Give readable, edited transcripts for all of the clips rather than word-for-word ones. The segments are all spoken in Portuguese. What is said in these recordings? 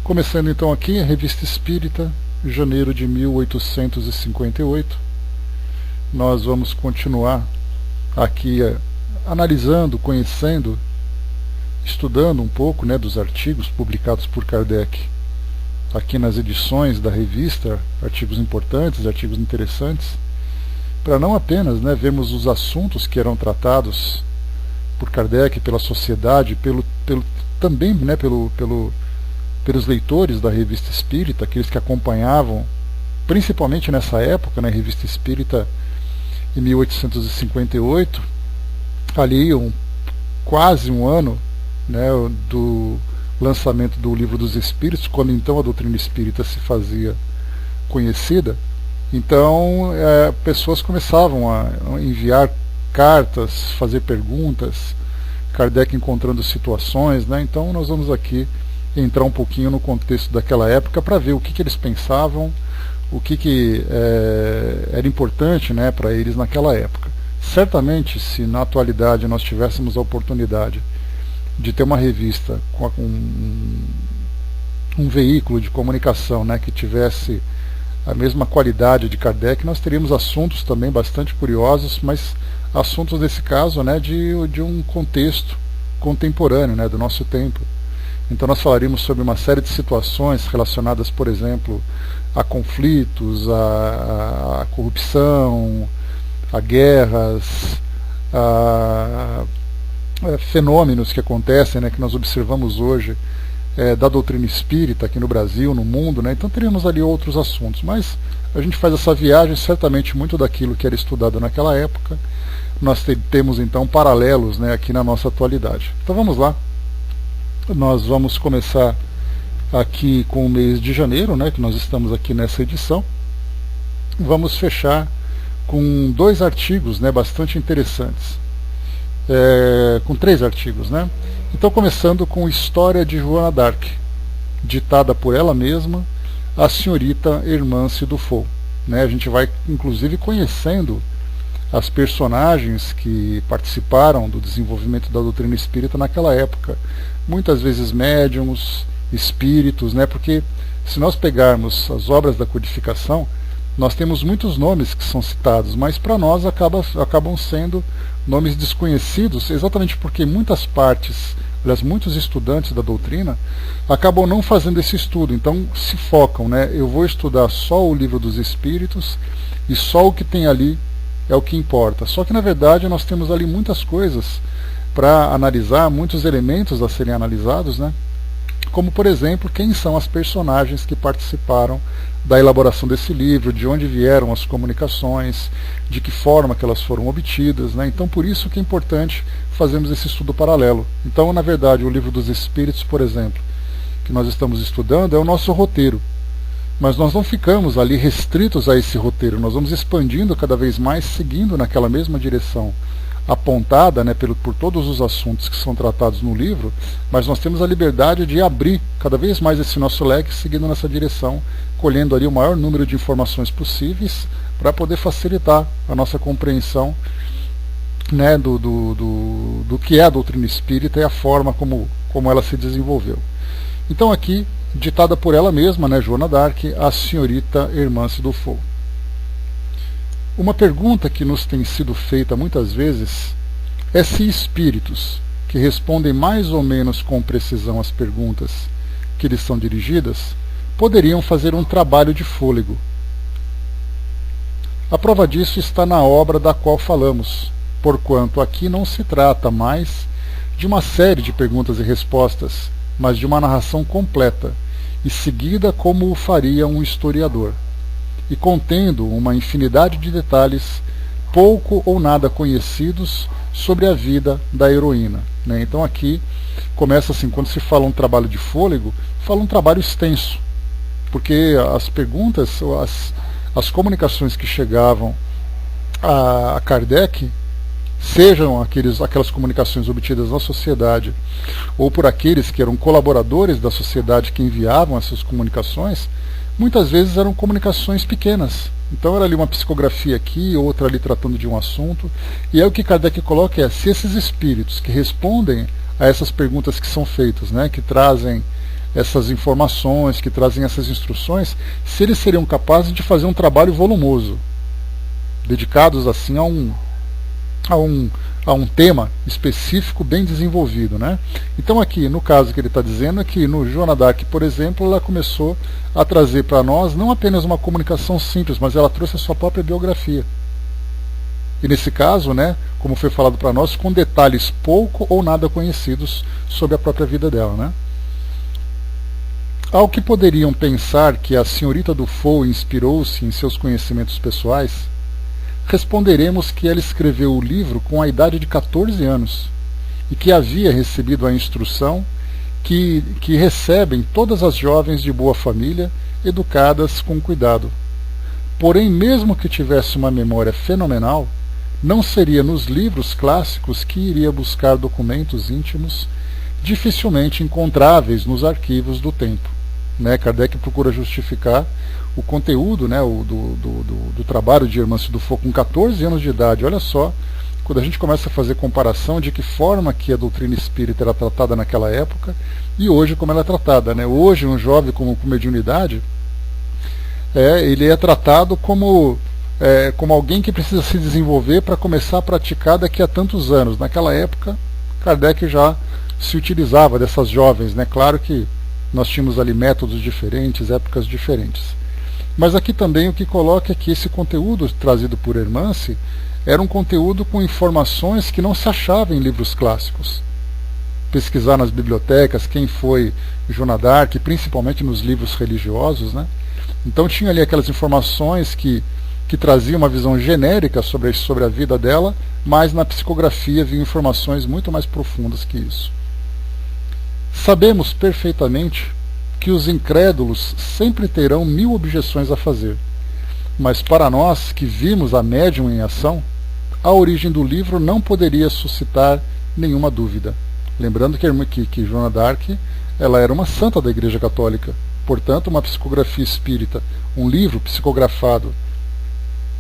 Começando então aqui a Revista Espírita, janeiro de 1858. Nós vamos continuar aqui analisando, conhecendo, estudando um pouco, dos artigos publicados por Kardec aqui nas edições da revista, artigos importantes, artigos interessantes, para não apenas vermos os assuntos que eram tratados por Kardec, pela sociedade, também pelos leitores da Revista Espírita, aqueles que acompanhavam, principalmente nessa época, na Revista Espírita, em 1858, ali quase um ano do lançamento do Livro dos Espíritos, quando então a doutrina espírita se fazia conhecida. Então pessoas começavam a enviar cartas, fazer perguntas, Kardec encontrando situações, então nós vamos aqui entrar um pouquinho no contexto daquela época para ver o que eles pensavam, o que era importante para eles naquela época. Certamente, se na atualidade nós tivéssemos a oportunidade de ter uma revista com um veículo de comunicação que tivesse a mesma qualidade de Kardec, nós teríamos assuntos também bastante curiosos, mas assuntos nesse caso de um contexto contemporâneo, do nosso tempo. Então nós falaríamos sobre uma série de situações relacionadas, por exemplo, a conflitos, a corrupção, a guerras, a fenômenos que acontecem, que nós observamos hoje da doutrina espírita aqui no Brasil, no mundo, então teríamos ali outros assuntos, mas a gente faz essa viagem, certamente muito daquilo que era estudado naquela época, nós temos então paralelos aqui na nossa atualidade. Então vamos lá. Nós vamos começar aqui com o mês de janeiro, que nós estamos aqui nessa edição. Vamos fechar com dois artigos bastante interessantes. Com três artigos. Então, começando com História de Joana d'Arc, ditada por ela mesma, a senhorita Hermance Dufour. A gente vai, inclusive, conhecendo as personagens que participaram do desenvolvimento da doutrina espírita naquela época. Muitas vezes médiums, espíritos, porque se nós pegarmos as obras da codificação, nós temos muitos nomes que são citados, mas para nós acabam sendo nomes desconhecidos, exatamente porque muitas partes, aliás, muitos estudantes da doutrina acabam não fazendo esse estudo, então se focam, eu vou estudar só o Livro dos Espíritos e só o que tem ali é o que importa. Só que na verdade nós temos ali muitas coisas para analisar, muitos elementos a serem analisados, como por exemplo, quem são as personagens que participaram da elaboração desse livro, de onde vieram as comunicações, de que forma que elas foram obtidas, então por isso que é importante fazermos esse estudo paralelo. Então, na verdade, o Livro dos Espíritos, por exemplo, que nós estamos estudando, é o nosso roteiro, mas nós não ficamos ali restritos a esse roteiro, nós vamos expandindo cada vez mais, seguindo naquela mesma direção apontada por todos os assuntos que são tratados no livro, mas nós temos a liberdade de abrir cada vez mais esse nosso leque, seguindo nessa direção, colhendo ali o maior número de informações possíveis para poder facilitar a nossa compreensão do que é a doutrina espírita e a forma como ela se desenvolveu. Então aqui, ditada por ela mesma, Joana d'Arc, a senhorita Hermance Dufour. Uma pergunta que nos tem sido feita muitas vezes é se espíritos, que respondem mais ou menos com precisão às perguntas que lhes são dirigidas, poderiam fazer um trabalho de fôlego. A prova disso está na obra da qual falamos, porquanto aqui não se trata mais de uma série de perguntas e respostas, mas de uma narração completa e seguida como o faria um historiador, e contendo uma infinidade de detalhes pouco ou nada conhecidos sobre a vida da heroína. Então aqui começa assim, quando se fala um trabalho de fôlego, fala um trabalho extenso, porque as perguntas, as comunicações que chegavam a Kardec, sejam aquelas comunicações obtidas na sociedade, ou por aqueles que eram colaboradores da sociedade que enviavam essas comunicações, muitas vezes eram comunicações pequenas. Então era ali uma psicografia aqui, outra ali tratando de um assunto, e aí o que Kardec coloca é, se esses espíritos que respondem a essas perguntas que são feitas, que trazem essas informações, que trazem essas instruções, se eles seriam capazes de fazer um trabalho volumoso, dedicados assim a um tema específico bem desenvolvido, né? Então aqui, no caso que ele está dizendo, é que no Joana d'Arc, por exemplo, ela começou a trazer para nós não apenas uma comunicação simples, mas ela trouxe a sua própria biografia. E nesse caso, né, como foi falado para nós, com detalhes pouco ou nada conhecidos sobre a própria vida dela, né? Ao que poderiam pensar que a senhorita Dufault inspirou-se em seus conhecimentos pessoais, responderemos que ela escreveu o livro com a idade de 14 anos e que havia recebido a instrução que recebem todas as jovens de boa família, educadas com cuidado. Porém, mesmo que tivesse uma memória fenomenal, não seria nos livros clássicos que iria buscar documentos íntimos dificilmente encontráveis nos arquivos do tempo. Né? Kardec procura justificar o conteúdo, né, do trabalho de Hermance Dufault com 14 anos de idade. Olha só, quando a gente começa a fazer comparação de que forma que a doutrina espírita era tratada naquela época e hoje como ela é tratada. Né? Hoje, um jovem com mediunidade, ele é tratado como alguém que precisa se desenvolver para começar a praticar daqui a tantos anos. Naquela época, Kardec já se utilizava dessas jovens. Né? Claro que nós tínhamos ali métodos diferentes, épocas diferentes. Mas aqui também o que coloca é que esse conteúdo trazido por Hermance era um conteúdo com informações que não se achavam em livros clássicos. Pesquisar nas bibliotecas quem foi Joana d'Arc, principalmente nos livros religiosos, né? Então tinha ali aquelas informações que traziam uma visão genérica sobre a vida dela, mas na psicografia vinham informações muito mais profundas que isso. Sabemos perfeitamente que os incrédulos sempre terão 1000 objeções a fazer, mas para nós que vimos a médium em ação, a origem do livro não poderia suscitar nenhuma dúvida. Lembrando que Joana d'Arc ela era uma santa da Igreja Católica, portanto uma psicografia espírita, um livro psicografado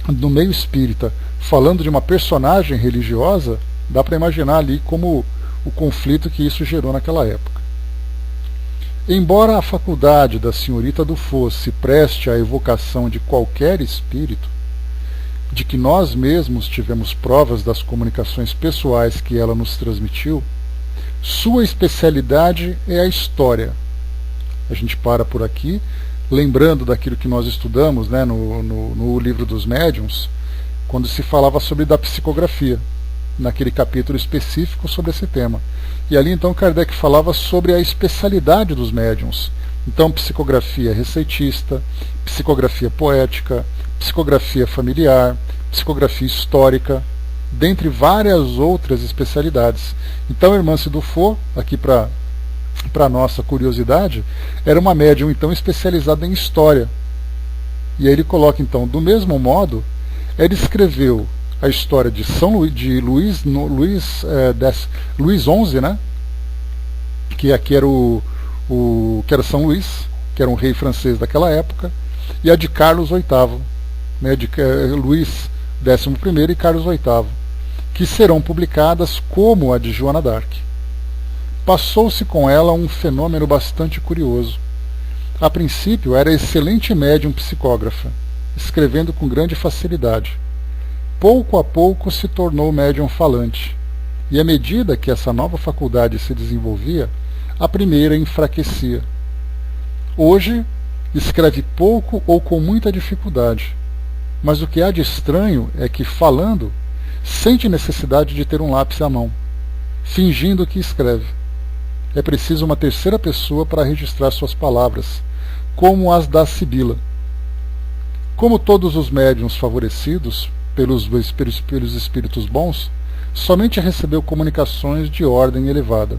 no meio espírita, falando de uma personagem religiosa, dá para imaginar ali como o conflito que isso gerou naquela época. Embora a faculdade da senhorita Dufault se preste à evocação de qualquer espírito, de que nós mesmos tivemos provas das comunicações pessoais que ela nos transmitiu, sua especialidade é a história. A gente para por aqui, lembrando daquilo que nós estudamos, né, no livro dos médiuns, quando se falava sobre da psicografia, naquele capítulo específico sobre esse tema. E ali então Kardec falava sobre a especialidade dos médiuns. Então psicografia receitista, psicografia poética, psicografia familiar, psicografia histórica, dentre várias outras especialidades. Então Hermance Dufault, aqui para nossa curiosidade, era uma médium então especializada em história. E aí ele coloca então, do mesmo modo, ele escreveu a história de Luís XI, né? Que aqui era que era São Luís, que era um rei francês daquela época, e a de Carlos VIII, né? De Luís XI e Carlos VIII, que serão publicadas como a de Joana d'Arc. Passou-se com ela um fenômeno bastante curioso. A princípio era excelente médium psicógrafa, escrevendo com grande facilidade. Pouco a pouco se tornou médium falante, e à medida que essa nova faculdade se desenvolvia, a primeira enfraquecia. Hoje, escreve pouco ou com muita dificuldade, mas o que há de estranho é que, falando, sente necessidade de ter um lápis à mão, fingindo que escreve. É preciso uma terceira pessoa para registrar suas palavras, como as da Sibila. Como todos os médiuns favorecidos pelos espíritos bons, somente recebeu comunicações de ordem elevada.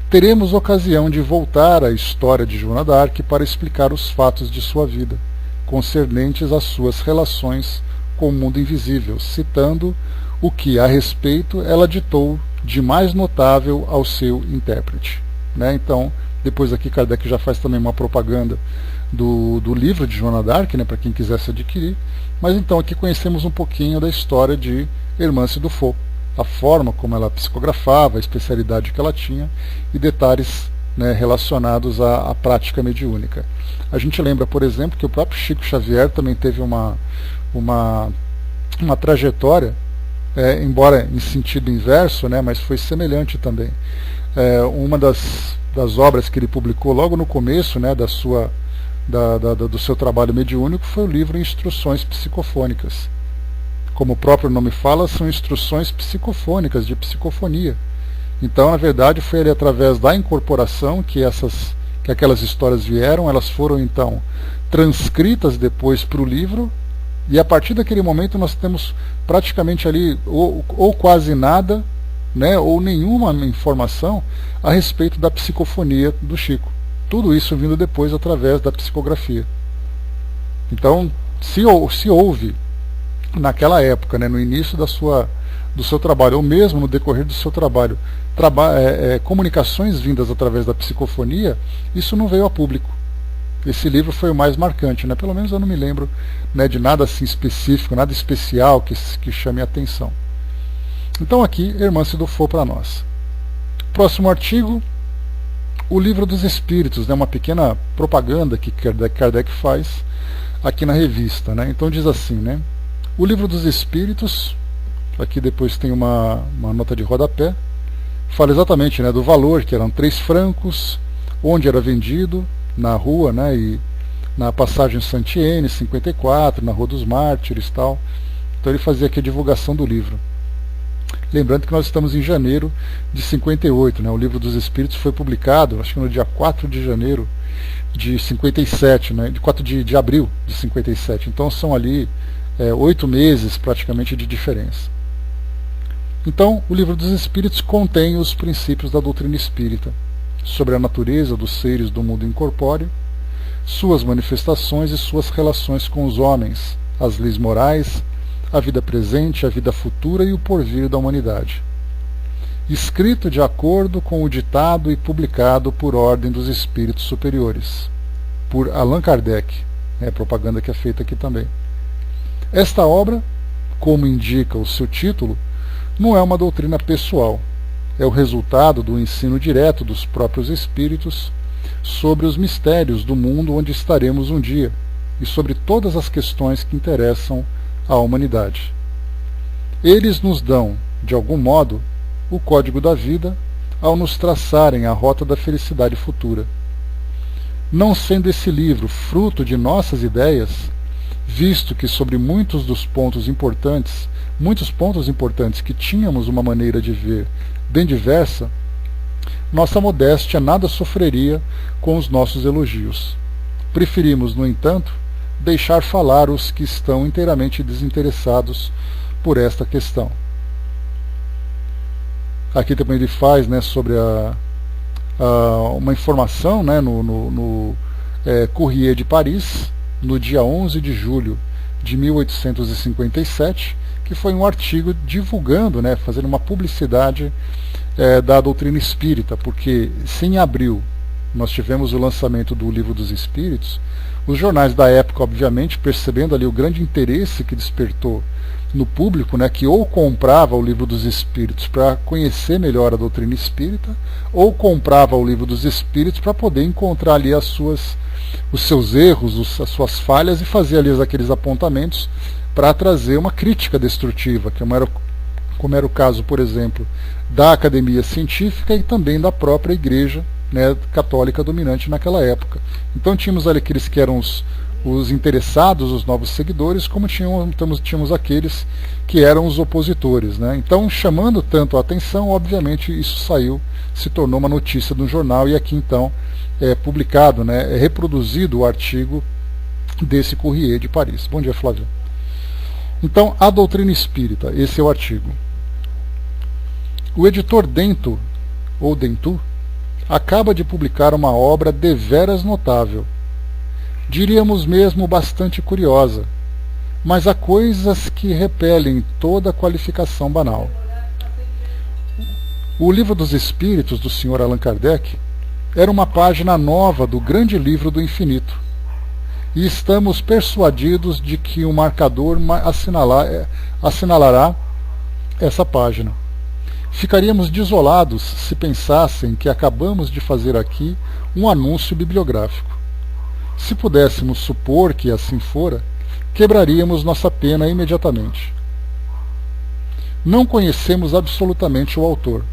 Teremos ocasião de voltar à história de Joana d'Arc para explicar os fatos de sua vida, concernentes às suas relações com o mundo invisível, citando o que, a respeito, ela ditou de mais notável ao seu intérprete. Né? Então, depois aqui Kardec já faz também uma propaganda do livro de Joana d'Arc, né, para quem quisesse adquirir. Mas então aqui conhecemos um pouquinho da história de Hermance Dufault, a forma como ela psicografava, a especialidade que ela tinha e detalhes né, relacionados à prática mediúnica. A gente lembra, por exemplo, que o próprio Chico Xavier também teve uma trajetória, embora em sentido inverso, né, mas foi semelhante também. Uma das obras que ele publicou logo no começo, né, do seu trabalho mediúnico foi o livro Instruções Psicofônicas. Como o próprio nome fala, são instruções psicofônicas, de psicofonia. Então, na verdade, foi ali através da incorporação que aquelas histórias vieram, elas foram então transcritas depois para o livro, e a partir daquele momento nós temos praticamente ali ou quase nada, né, ou nenhuma informação a respeito da psicofonia do Chico. Tudo isso vindo depois através da psicografia. Então, se houve naquela época, né, no início do seu trabalho, ou mesmo no decorrer do seu trabalho, comunicações vindas através da psicofonia, isso não veio a público. Esse livro foi o mais marcante, né? Pelo menos eu não me lembro, né, de nada assim específico, nada especial que chame a atenção. Então aqui, Irmã Cidofô para nós. Próximo artigo, o Livro dos Espíritos, né, uma pequena propaganda que Kardec faz aqui na revista, né? Então diz assim, né? O Livro dos Espíritos, aqui depois tem uma nota de rodapé, fala exatamente, né, do valor, que eram 3 francos, onde era vendido, na rua, né, e na passagem Santiene, 54, na Rua dos Mártires e tal. Então ele fazia aqui a divulgação do livro. Lembrando que nós estamos em janeiro de 58, né, o Livro dos Espíritos foi publicado, acho que no dia 4 de janeiro de 57, né, de 4 de abril de 57. Então são ali 8 meses praticamente de diferença. Então, o Livro dos Espíritos contém os princípios da doutrina espírita, sobre a natureza dos seres do mundo incorpóreo, suas manifestações e suas relações com os homens, as leis morais, a vida presente, a vida futura e o porvir da humanidade. Escrito de acordo com o ditado e publicado por ordem dos espíritos superiores, por Allan Kardec, propaganda que é feita aqui também. Esta obra, como indica o seu título, não é uma doutrina pessoal, é o resultado do ensino direto dos próprios espíritos sobre os mistérios do mundo onde estaremos um dia e sobre todas as questões que interessam à humanidade. Eles nos dão, de algum modo, o código da vida ao nos traçarem a rota da felicidade futura. Não sendo esse livro fruto de nossas ideias, visto que sobre muitos pontos importantes que tínhamos uma maneira de ver bem diversa, nossa modéstia nada sofreria com os nossos elogios. Preferimos, no entanto, deixar falar os que estão inteiramente desinteressados por esta questão. Aqui também ele faz, né, sobre uma informação, né, no Courrier de Paris, no dia 11 de julho de 1857, que foi um artigo divulgando, né, fazendo uma publicidade da doutrina espírita, porque se em abril nós tivemos o lançamento do Livro dos Espíritos, os jornais da época, obviamente, percebendo ali o grande interesse que despertou no público, né, que ou comprava o Livro dos Espíritos para conhecer melhor a doutrina espírita, ou comprava o Livro dos Espíritos para poder encontrar ali os seus erros, as suas falhas e fazer ali aqueles apontamentos para trazer uma crítica destrutiva, como era o caso, por exemplo, da Academia Científica e também da própria Igreja, né, católica dominante naquela época. Então tínhamos ali aqueles que eram os interessados, os novos seguidores, como tínhamos aqueles que eram os opositores, né? Então, chamando tanto a atenção, obviamente isso se tornou uma notícia do jornal, e aqui então é publicado, né, é reproduzido o artigo desse Courrier de Paris. Bom dia, Flávio. Então, a doutrina espírita, esse é o artigo. O editor Dento, ou Dentu, acaba de publicar uma obra deveras notável, diríamos mesmo bastante curiosa, mas há coisas que repelem toda qualificação banal. O Livro dos Espíritos, do Sr. Allan Kardec, era uma página nova do grande livro do infinito, e estamos persuadidos de que o marcador assinalará essa página. Ficaríamos desolados se pensassem que acabamos de fazer aqui um anúncio bibliográfico. Se pudéssemos supor que assim fora, quebraríamos nossa pena imediatamente. Não conhecemos absolutamente o autor,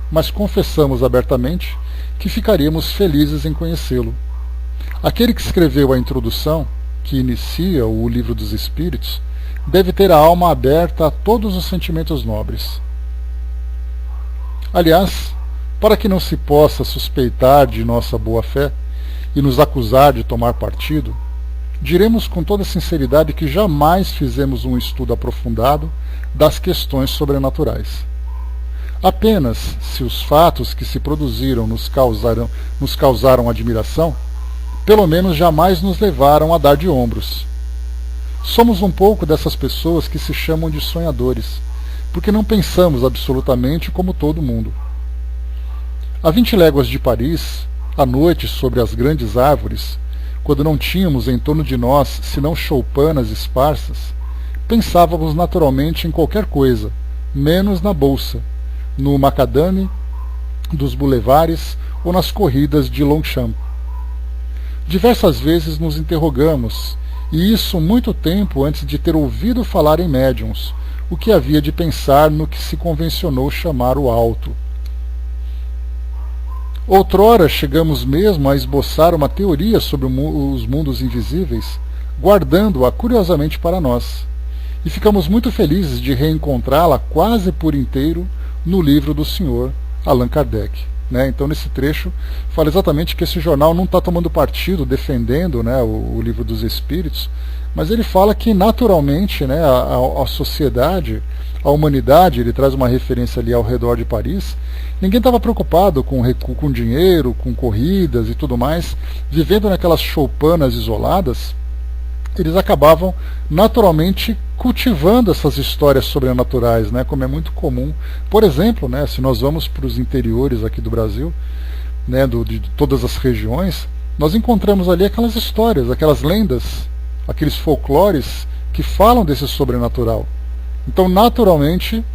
mas confessamos abertamente que ficaríamos felizes em conhecê-lo. Aquele que escreveu a introdução, que inicia o Livro dos Espíritos, deve ter a alma aberta a todos os sentimentos nobres. Aliás, para que não se possa suspeitar de nossa boa-fé e nos acusar de tomar partido, diremos com toda sinceridade que jamais fizemos um estudo aprofundado das questões sobrenaturais. Apenas, se os fatos que se produziram nos causaram admiração, pelo menos jamais nos levaram a dar de ombros. Somos um pouco dessas pessoas que se chamam de sonhadores, porque não pensamos absolutamente como todo mundo. A 20 léguas de Paris, à noite sobre as grandes árvores, quando não tínhamos em torno de nós senão choupanas esparsas, pensávamos naturalmente em qualquer coisa, menos na bolsa, no macadame dos boulevares ou nas corridas de Longchamp. Diversas vezes nos interrogamos, e isso muito tempo antes de ter ouvido falar em médiuns, o que havia de pensar no que se convencionou chamar o alto. Outrora chegamos mesmo a esboçar uma teoria sobre os mundos invisíveis, guardando-a curiosamente para nós, e ficamos muito felizes de reencontrá-la quase por inteiro no livro do Sr. Allan Kardec. Então, nesse trecho, fala exatamente que esse jornal não está tomando partido, defendendo o Livro dos Espíritos, mas ele fala que, naturalmente, a sociedade, a humanidade, ele traz uma referência ali ao redor de Paris, ninguém estava preocupado com dinheiro, com corridas e tudo mais, vivendo naquelas choupanas isoladas, eles acabavam naturalmente cultivando essas histórias sobrenaturais, como é muito comum. Por exemplo, se nós vamos para os interiores aqui do Brasil, de todas as regiões, nós encontramos ali aquelas histórias, aquelas lendas, aqueles folclores que falam desse sobrenatural. Então, naturalmente,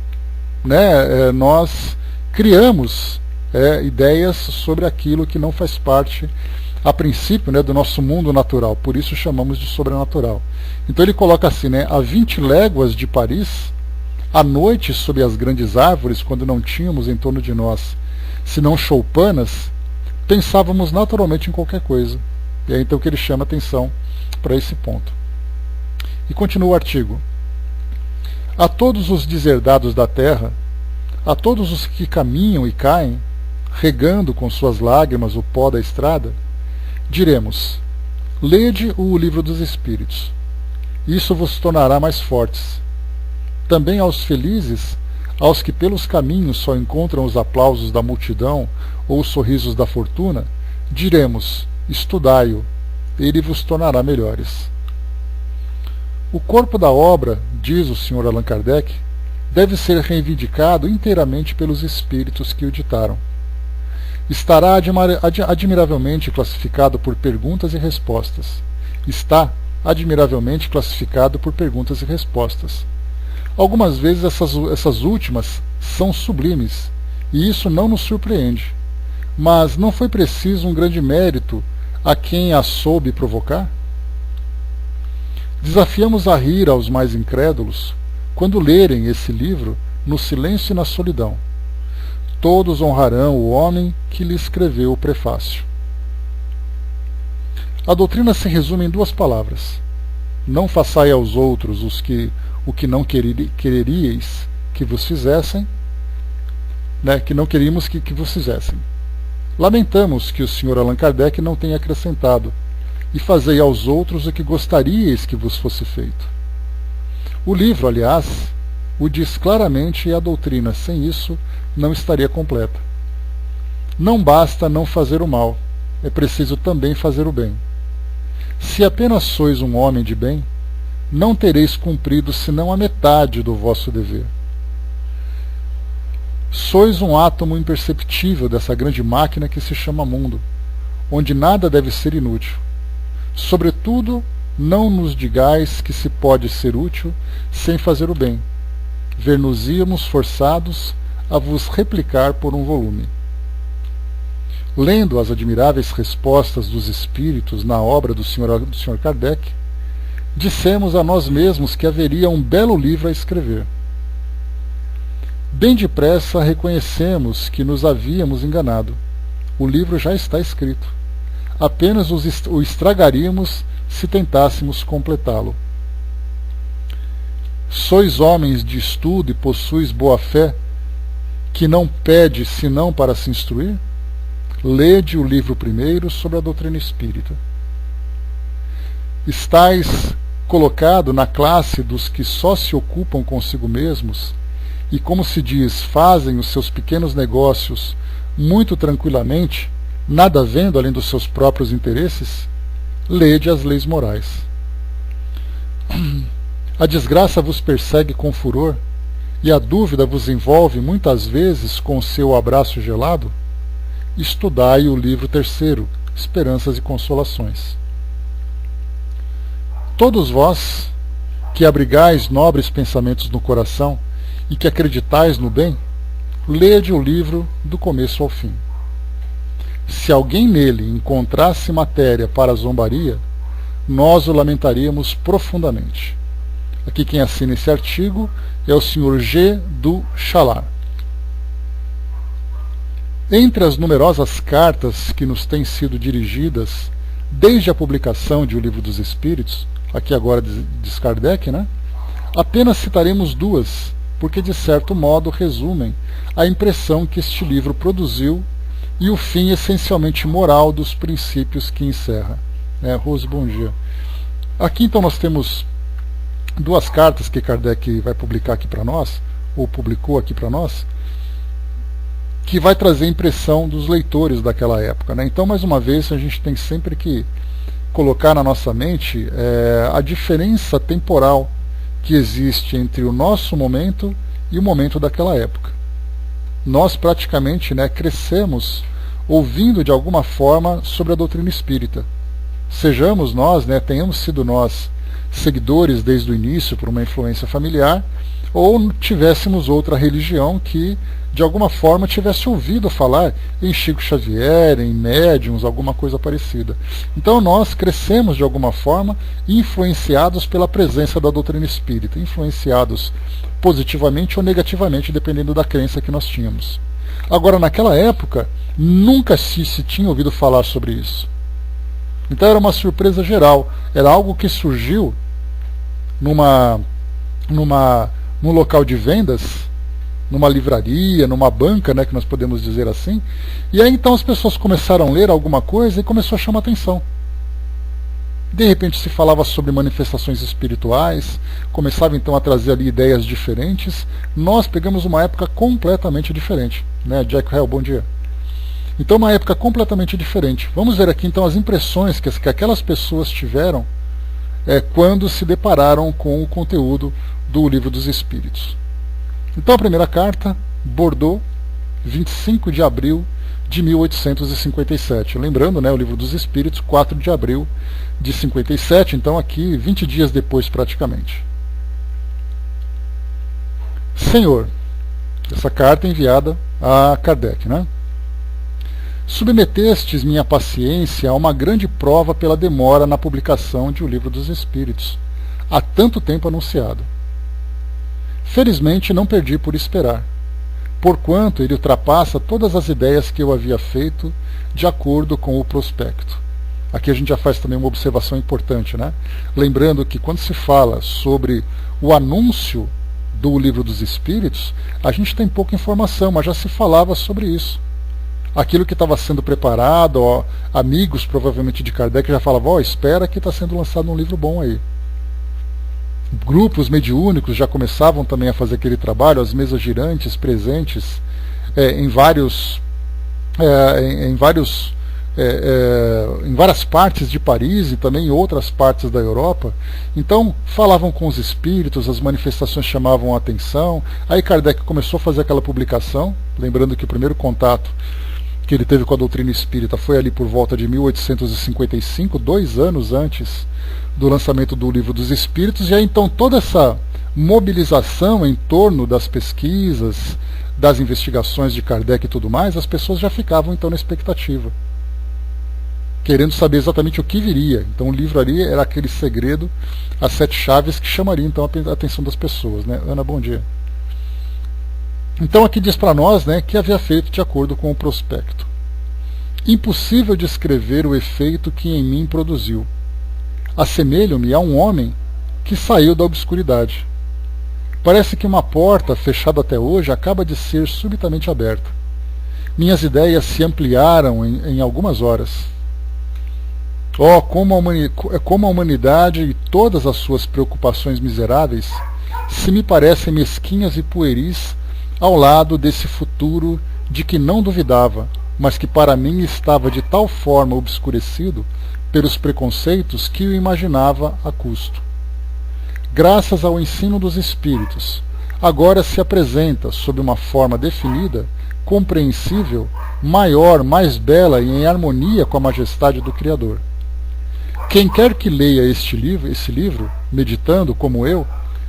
nós criamos ideias sobre aquilo que não faz parte, a princípio, do nosso mundo natural, por isso chamamos de sobrenatural. Então ele coloca assim, a 20 léguas de Paris, à noite sob as grandes árvores, quando não tínhamos em torno de nós senão choupanas, pensávamos naturalmente em qualquer coisa. E é então que ele chama atenção para esse ponto. E continua o artigo. A todos os deserdados da terra, a todos os que caminham e caem, regando com suas lágrimas o pó da estrada, diremos: lede o Livro dos Espíritos. Isso vos tornará mais fortes. Também aos felizes, aos que pelos caminhos só encontram os aplausos da multidão ou os sorrisos da fortuna, diremos: estudai-o, ele vos tornará melhores. O corpo da obra, diz o Sr. Allan Kardec, deve ser reivindicado inteiramente pelos espíritos que o ditaram. Estará admiravelmente classificado por perguntas e respostas. Está admiravelmente classificado por perguntas e respostas. Algumas vezes essas últimas são sublimes, e isso não nos surpreende. Mas não foi preciso um grande mérito a quem a soube provocar? Desafiamos a rir aos mais incrédulos quando lerem esse livro no silêncio e na solidão. Todos honrarão o homem que lhe escreveu o prefácio. A doutrina se resume em 2 palavras. Não façai aos outros o que não quereríeis que vos fizessem, que não queríamos que vos fizessem. Lamentamos que o Sr. Allan Kardec não tenha acrescentado: e fazei aos outros o que gostaríeis que vos fosse feito. O livro, aliás, o diz claramente, e a doutrina, sem isso, não estaria completa. Não basta não fazer o mal, é preciso também fazer o bem. Se apenas sois um homem de bem, não tereis cumprido senão a metade do vosso dever. Sois um átomo imperceptível dessa grande máquina que se chama mundo, onde nada deve ser inútil. Sobretudo, não nos digais que se pode ser útil sem fazer o bem. Ver-nos-íamos forçados a vos replicar por um volume. Lendo as admiráveis respostas dos espíritos na obra do Sr. Kardec, dissemos a nós mesmos que haveria um belo livro a escrever. Bem depressa reconhecemos que nos havíamos enganado. O livro já está escrito. Apenas o estragaríamos se tentássemos completá-lo. Sois homens de estudo e possuis boa fé, que não pede senão para se instruir? Lede o livro primeiro sobre a doutrina espírita. Estais colocado na classe dos que só se ocupam consigo mesmos e, como se diz, fazem os seus pequenos negócios muito tranquilamente, nada vendo além dos seus próprios interesses? Lede as leis morais. A desgraça vos persegue com furor e a dúvida vos envolve muitas vezes com o seu abraço gelado? Estudai o livro terceiro, Esperanças e Consolações. Todos vós, que abrigais nobres pensamentos no coração e que acreditais no bem, lede o livro do começo ao fim. Se alguém nele encontrasse matéria para a zombaria, nós o lamentaríamos profundamente. Aqui quem assina esse artigo é o Sr. G. do Chalar. Entre as numerosas cartas que nos têm sido dirigidas desde a publicação de O Livro dos Espíritos, aqui agora diz Kardec, né? Apenas citaremos duas, porque de certo modo resumem a impressão que este livro produziu e o fim essencialmente moral dos princípios que encerra. Rose, bom dia. Aqui então nós temos duas cartas que Kardec vai publicar aqui para nós, ou publicou aqui para nós, que vai trazer a impressão dos leitores daquela época, né? Então, mais uma vez, a gente tem sempre que colocar na nossa mente a diferença temporal que existe entre o nosso momento e o momento daquela época. Nós praticamente, crescemos ouvindo de alguma forma sobre a doutrina espírita. Sejamos nós, tenhamos sido nós seguidores desde o início por uma influência familiar, ou tivéssemos outra religião que de alguma forma tivesse ouvido falar em Chico Xavier, em médiuns, alguma coisa parecida. Então nós crescemos de alguma forma influenciados pela presença da doutrina espírita, influenciados positivamente ou negativamente, dependendo da crença que nós tínhamos. Agora, naquela época, nunca se tinha ouvido falar sobre isso. Então era uma surpresa geral, era algo que surgiu num local de vendas, numa livraria, numa banca, que nós podemos dizer assim, e aí então as pessoas começaram a ler alguma coisa e começou a chamar atenção. De repente se falava sobre manifestações espirituais, começava então a trazer ali ideias diferentes. Nós pegamos uma época completamente diferente, Jack Hell, bom dia. Então uma época completamente diferente. Vamos ver aqui então as impressões que aquelas pessoas tiveram quando se depararam com o conteúdo do Livro dos Espíritos. Então a primeira carta, Bordeaux, 25 de abril de 1857. Lembrando, o Livro dos Espíritos, 4 de abril de 57, então aqui 20 dias depois praticamente. Senhor, essa carta é enviada a Kardec, Submetestes minha paciência a uma grande prova pela demora na publicação de O Livro dos Espíritos, há tanto tempo anunciado. Felizmente não perdi por esperar, porquanto ele ultrapassa todas as ideias que eu havia feito de acordo com o prospecto. Aqui a gente já faz também uma observação importante, Lembrando que quando se fala sobre o anúncio do Livro dos Espíritos, a gente tem pouca informação, mas já se falava sobre isso. Aquilo que estava sendo preparado, amigos provavelmente de Kardec já falavam, espera que está sendo lançado um livro bom aí. Grupos mediúnicos já começavam também a fazer aquele trabalho, as mesas girantes presentes em várias partes de Paris e também em outras partes da Europa. Então falavam com os espíritos, as manifestações chamavam a atenção. Aí Kardec começou a fazer aquela publicação, lembrando que o primeiro contato que ele teve com a doutrina espírita foi ali por volta de 1855, 2 anos antes do lançamento do Livro dos Espíritos, e aí então toda essa mobilização em torno das pesquisas, das investigações de Kardec e tudo mais, as pessoas já ficavam então na expectativa, querendo saber exatamente o que viria. Então o livro ali era aquele segredo, as 7 chaves, que chamaria então a atenção das pessoas, né? Ana, bom dia. Então aqui diz para nós, né, que havia feito de acordo com o prospecto. Impossível descrever o efeito que em mim produziu. Assemelho-me a um homem que saiu da obscuridade. Parece que uma porta, fechada até hoje, acaba de ser subitamente aberta. Minhas ideias se ampliaram em algumas horas. Oh, como a humanidade e todas as suas preocupações miseráveis se me parecem mesquinhas e pueris ao lado desse futuro de que não duvidava, mas que para mim estava de tal forma obscurecido pelos preconceitos que o imaginava a custo. Graças ao ensino dos Espíritos, agora se apresenta sob uma forma definida, compreensível, maior, mais bela e em harmonia com a majestade do Criador. Quem quer que leia esse livro, meditando como eu,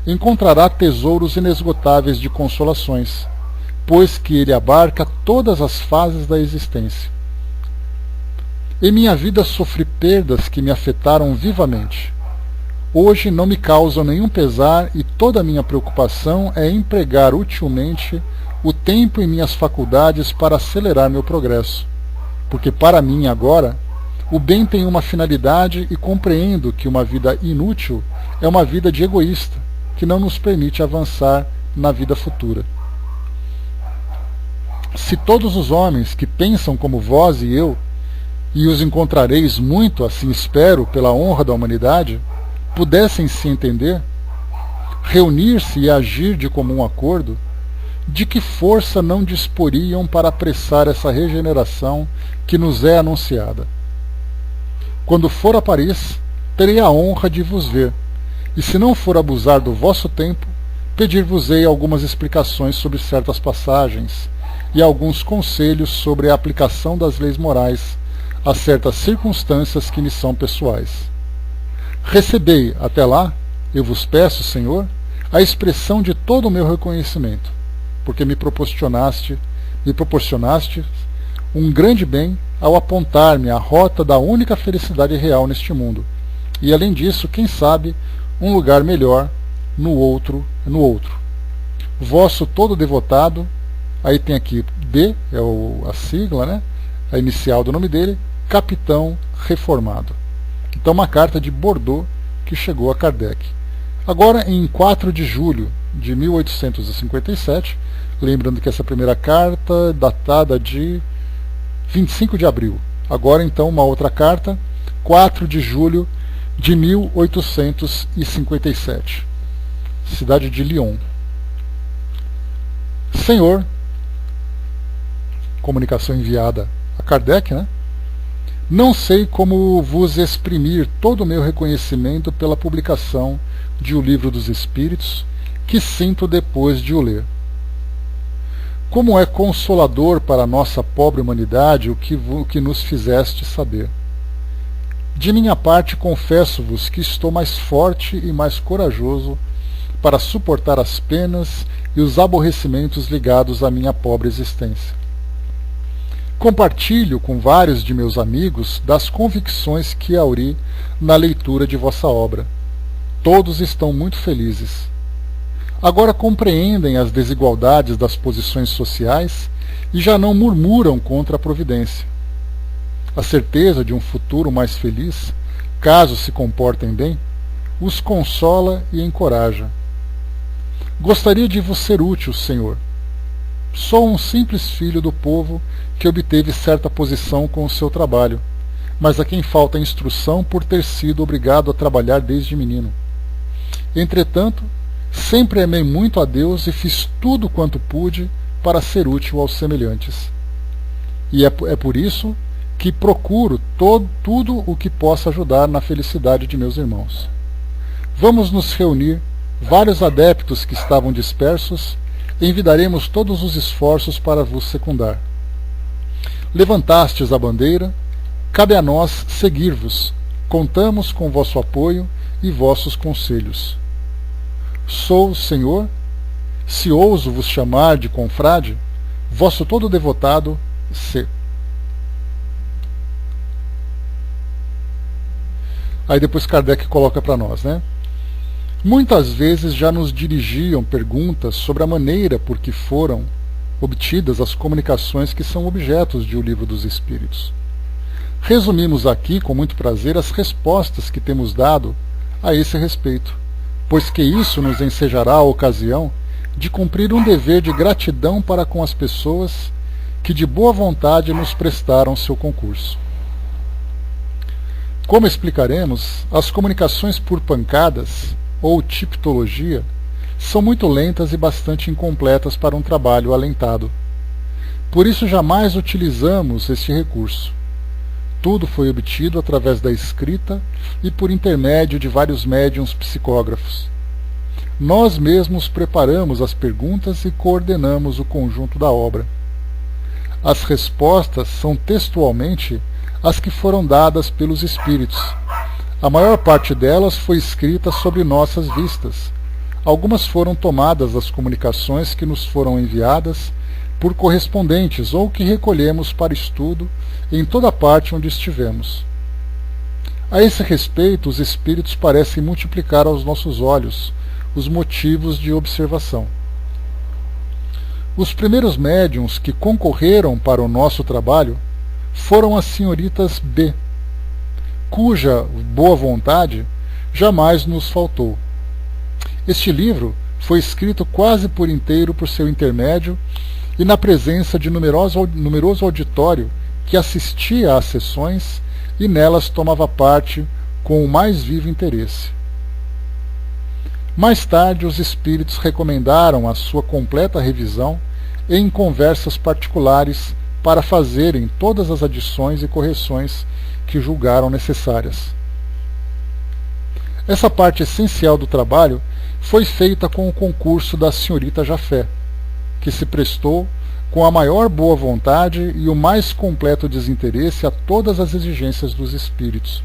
encontrará tesouros inesgotáveis de consolações, pois que ele abarca todas as fases da existência. Em minha vida sofri perdas que me afetaram vivamente. Hoje não me causam nenhum pesar e toda a minha preocupação é empregar utilmente o tempo e minhas faculdades para acelerar meu progresso, porque para mim agora o bem tem uma finalidade e compreendo que uma vida inútil é uma vida de egoísta, que não nos permite avançar na vida futura. Se todos os homens que pensam como vós e eu, e os encontrareis muito, assim espero, pela honra da humanidade, pudessem se entender, reunir-se e agir de comum acordo, de que força não disporiam para apressar essa regeneração que nos é anunciada? Quando for a Paris, terei a honra de vos ver, e se não for abusar do vosso tempo, pedir-vos-ei algumas explicações sobre certas passagens e alguns conselhos sobre a aplicação das leis morais a certas circunstâncias que me são pessoais. Recebei, até lá, eu vos peço, Senhor, a expressão de todo o meu reconhecimento, porque me proporcionaste um grande bem ao apontar-me a rota da única felicidade real neste mundo, e além disso, quem sabe, um lugar melhor no outro. Vosso todo devotado, aí tem aqui D, é a sigla, né? A inicial do nome dele, Capitão Reformado. Então uma carta de Bordeaux que chegou a Kardec. Agora em 4 de julho de 1857, lembrando que essa primeira carta datada de 25 de abril. Agora então uma outra carta, 4 de julho de 1857. Cidade de Lyon. Senhor, comunicação enviada a Kardec, né? Não sei como vos exprimir todo o meu reconhecimento pela publicação de O Livro dos Espíritos, que sinto depois de o ler. Como é consolador para a nossa pobre humanidade o que nos fizeste saber. De minha parte, confesso-vos que estou mais forte e mais corajoso para suportar as penas e os aborrecimentos ligados à minha pobre existência. Compartilho com vários de meus amigos das convicções que auri na leitura de vossa obra. Todos estão muito felizes. Agora compreendem as desigualdades das posições sociais e já não murmuram contra a providência. A certeza de um futuro mais feliz, caso se comportem bem, os consola e encoraja. Gostaria de vos ser útil, Senhor. Sou um simples filho do povo que obteve certa posição com o seu trabalho, mas a quem falta instrução por ter sido obrigado a trabalhar desde menino. Entretanto, sempre amei muito a Deus e fiz tudo quanto pude para ser útil aos semelhantes. E é por isso que procuro tudo o que possa ajudar na felicidade de meus irmãos. Vamos nos reunir, vários adeptos que estavam dispersos, envidaremos todos os esforços para vos secundar. Levantastes a bandeira, cabe a nós seguir-vos, contamos com vosso apoio e vossos conselhos. Sou, Senhor, Se ouso vos chamar de confrade, vosso todo devotado, se. Aí depois Kardec coloca para nós, né? Muitas vezes já nos dirigiam perguntas sobre a maneira por que foram obtidas as comunicações que são objetos de O Livro dos Espíritos. Resumimos aqui, com muito prazer, as respostas que temos dado a esse respeito, pois que isso nos ensejará a ocasião de cumprir um dever de gratidão para com as pessoas que de boa vontade nos prestaram seu concurso. Como explicaremos, as comunicações por pancadas, ou tipologia, são muito lentas e bastante incompletas para um trabalho alentado. Por isso jamais utilizamos este recurso. Tudo foi obtido através da escrita e por intermédio de vários médiuns psicógrafos. Nós mesmos preparamos as perguntas e coordenamos o conjunto da obra. As respostas são textualmente as que foram dadas pelos espíritos. A maior parte delas foi escrita sob nossas vistas. Algumas foram tomadas das comunicações que nos foram enviadas por correspondentes ou que recolhemos para estudo em toda parte onde estivemos. A esse respeito, os espíritos parecem multiplicar aos nossos olhos os motivos de observação. Os primeiros médiuns que concorreram para o nosso trabalho foram as senhoritas B, cuja boa vontade jamais nos faltou. Este livro foi escrito quase por inteiro por seu intermédio e na presença de numeroso auditório que assistia às sessões e nelas tomava parte com o mais vivo interesse. Mais tarde, os espíritos recomendaram a sua completa revisão em conversas particulares para fazerem todas as adições e correções que julgaram necessárias. Essa parte essencial do trabalho foi feita com o concurso da senhorita Jafé, que se prestou com a maior boa vontade e o mais completo desinteresse a todas as exigências dos espíritos,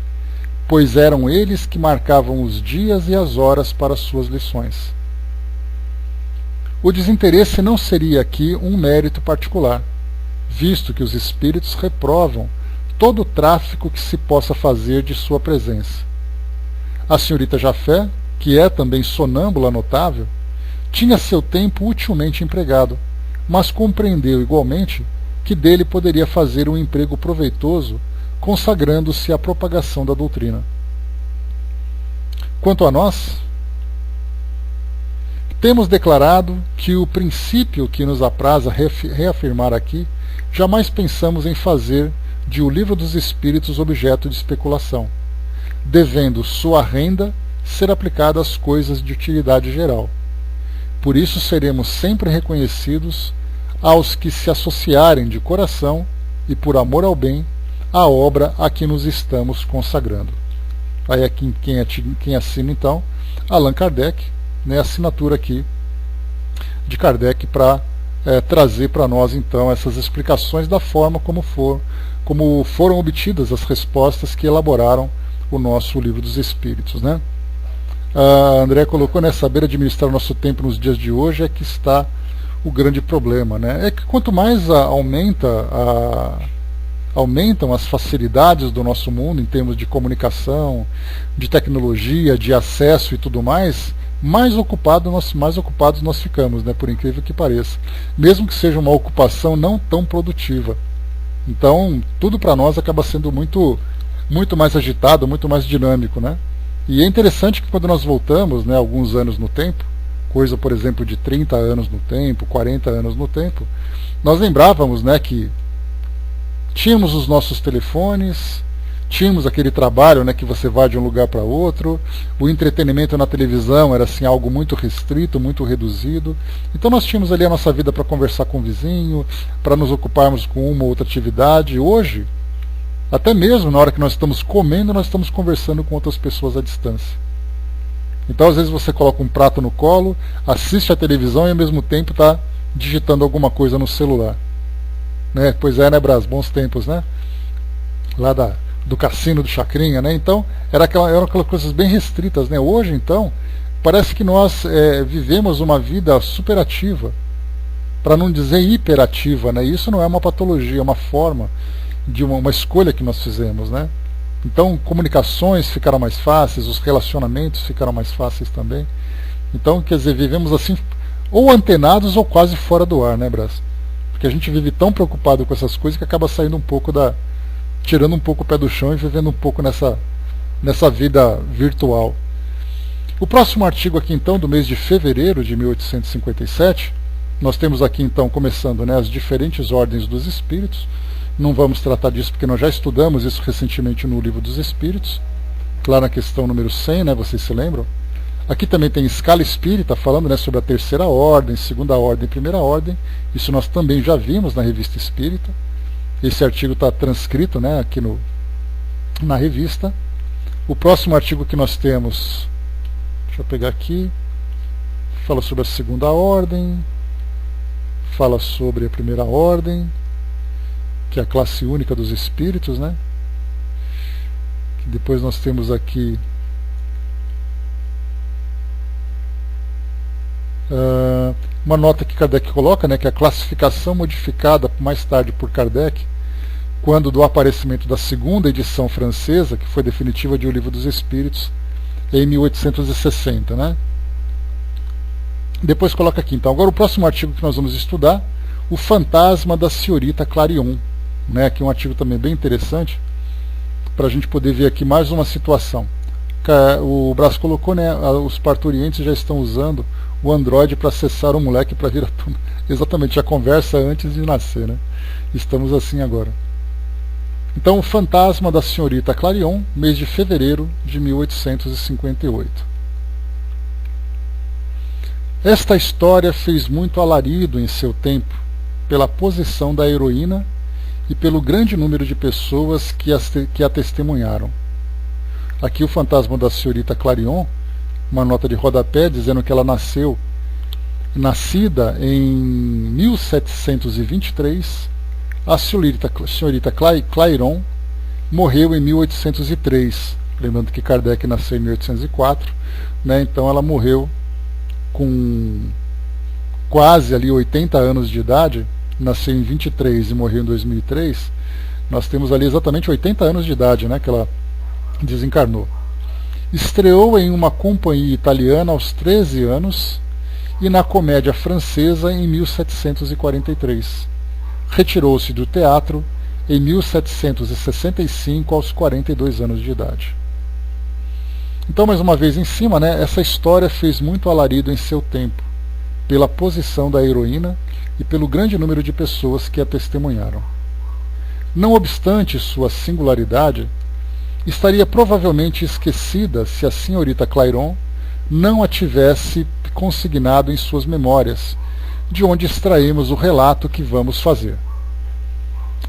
pois eram eles que marcavam os dias e as horas para suas lições. O desinteresse não seria aqui um mérito particular, visto que os espíritos reprovam todo o tráfico que se possa fazer de sua presença. A senhorita Jafé, que é também sonâmbula notável, tinha seu tempo utilmente empregado, mas compreendeu igualmente que dele poderia fazer um emprego proveitoso, consagrando-se à propagação da doutrina. Quanto a nós, temos declarado que o princípio que nos apraza reafirmar aqui, jamais pensamos em fazer de O Livro dos Espíritos objeto de especulação, devendo sua renda ser aplicada às coisas de utilidade geral. Por isso seremos sempre reconhecidos aos que se associarem de coração e por amor ao bem à obra a que nos estamos consagrando. Aí aqui quem assina então, Allan Kardec, né, a assinatura aqui de Kardec para trazer para nós então essas explicações da forma como foram obtidas as respostas que elaboraram o nosso Livro dos Espíritos, né? André colocou, né, saber administrar o nosso tempo nos dias de hoje é que está o grande problema, né? É que quanto mais aumentam as facilidades do nosso mundo em termos de comunicação, de tecnologia, de acesso e tudo mais ocupados nós ficamos, né, por incrível que pareça, mesmo que seja uma ocupação não tão produtiva. Então, tudo para nós acaba sendo muito mais agitado, muito mais dinâmico, né? E é interessante que quando nós voltamos, né, alguns anos no tempo, coisa, por exemplo, de 30 anos no tempo, 40 anos no tempo, nós lembrávamos, né, que tínhamos os nossos telefones, tínhamos aquele trabalho, né, que você vai de um lugar para outro, o entretenimento na televisão era assim, algo muito restrito, muito reduzido. Então nós tínhamos ali a nossa vida para conversar com o vizinho, para nos ocuparmos com uma ou outra atividade. Hoje, até mesmo na hora que nós estamos comendo, nós estamos conversando com outras pessoas à distância. Então às vezes você coloca um prato no colo, assiste a televisão e ao mesmo tempo está digitando alguma coisa no celular. Né? Pois é, né, Brás? Bons tempos, né? Lá do cassino do Chacrinha, né? Então eram aquelas coisas bem restritas, né? Hoje, então, Parece que nós vivemos uma vida superativa, para não dizer hiperativa, né? Isso não é uma patologia, é uma forma de uma escolha que nós fizemos, né? Então, comunicações ficaram mais fáceis, os relacionamentos ficaram mais fáceis também. Então, quer dizer, vivemos assim, ou antenados ou quase fora do ar, né, Brás? Porque a gente vive tão preocupado com essas coisas que acaba saindo um pouco tirando um pouco o pé do chão e vivendo um pouco nessa vida virtual. O próximo artigo aqui, então, do mês de fevereiro de 1857, nós temos aqui, então, começando, né, as diferentes ordens dos espíritos. Não vamos tratar disso porque nós já estudamos isso recentemente no Livro dos Espíritos, lá na questão número 100, né, vocês se lembram? Aqui também tem escala espírita, falando, né, sobre a terceira ordem, segunda ordem e primeira ordem. Isso nós também já vimos na Revista Espírita. Esse artigo está transcrito, né, aqui na revista. O próximo artigo que nós temos, deixa eu pegar aqui, fala sobre a segunda ordem, fala sobre a primeira ordem, que é a classe única dos espíritos, né? Depois nós temos aqui uma nota que Kardec coloca, né, que é a classificação modificada mais tarde por Kardec, quando do aparecimento da segunda edição francesa, que foi definitiva de O Livro dos Espíritos, em 1860, né? Depois coloca aqui, então, agora o próximo artigo que nós vamos estudar, o fantasma da senhorita Clarion, né? Aqui um artigo também bem interessante, para a gente poder ver aqui mais uma situação. O Brás colocou, né, os parturientes já estão usando o Android para acessar o moleque para vir a turma. Exatamente, a conversa antes de nascer, né? Estamos assim agora. Então, o fantasma da senhorita Clarion, mês de fevereiro de 1858. Esta história fez muito alarido em seu tempo, pela posição da heroína e pelo grande número de pessoas que a testemunharam. Aqui o fantasma da senhorita Clarion, uma nota de rodapé dizendo que ela nascida em 1723, a senhorita Clairon morreu em 1803, lembrando que Kardec nasceu em 1804, né? Então ela morreu com quase ali 80 anos de idade, nasceu em 23 e morreu em 2003, nós temos ali exatamente 80 anos de idade, né, que ela desencarnou. Estreou em uma companhia italiana aos 13 anos e na comédia francesa em 1743. Retirou-se do teatro em 1765 aos 42 anos de idade. Então, mais uma vez em cima, né, essa história fez muito alarido em seu tempo, pela posição da heroína e pelo grande número de pessoas que a testemunharam. Não obstante sua singularidade, estaria provavelmente esquecida se a senhorita Clairon não a tivesse consignado em suas memórias, de onde extraímos o relato que vamos fazer.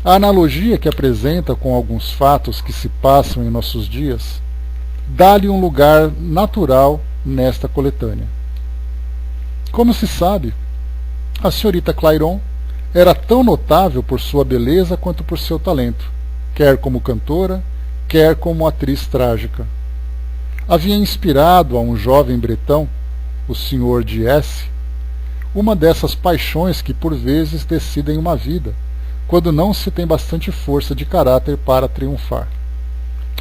A analogia que apresenta com alguns fatos que se passam em nossos dias dá-lhe um lugar natural nesta coletânea. Como se sabe, a senhorita Clairon era tão notável por sua beleza quanto por seu talento, quer como cantora, quer como atriz trágica. Havia inspirado a um jovem bretão, o Sr. de S., uma dessas paixões que por vezes decidem uma vida, quando não se tem bastante força de caráter para triunfar.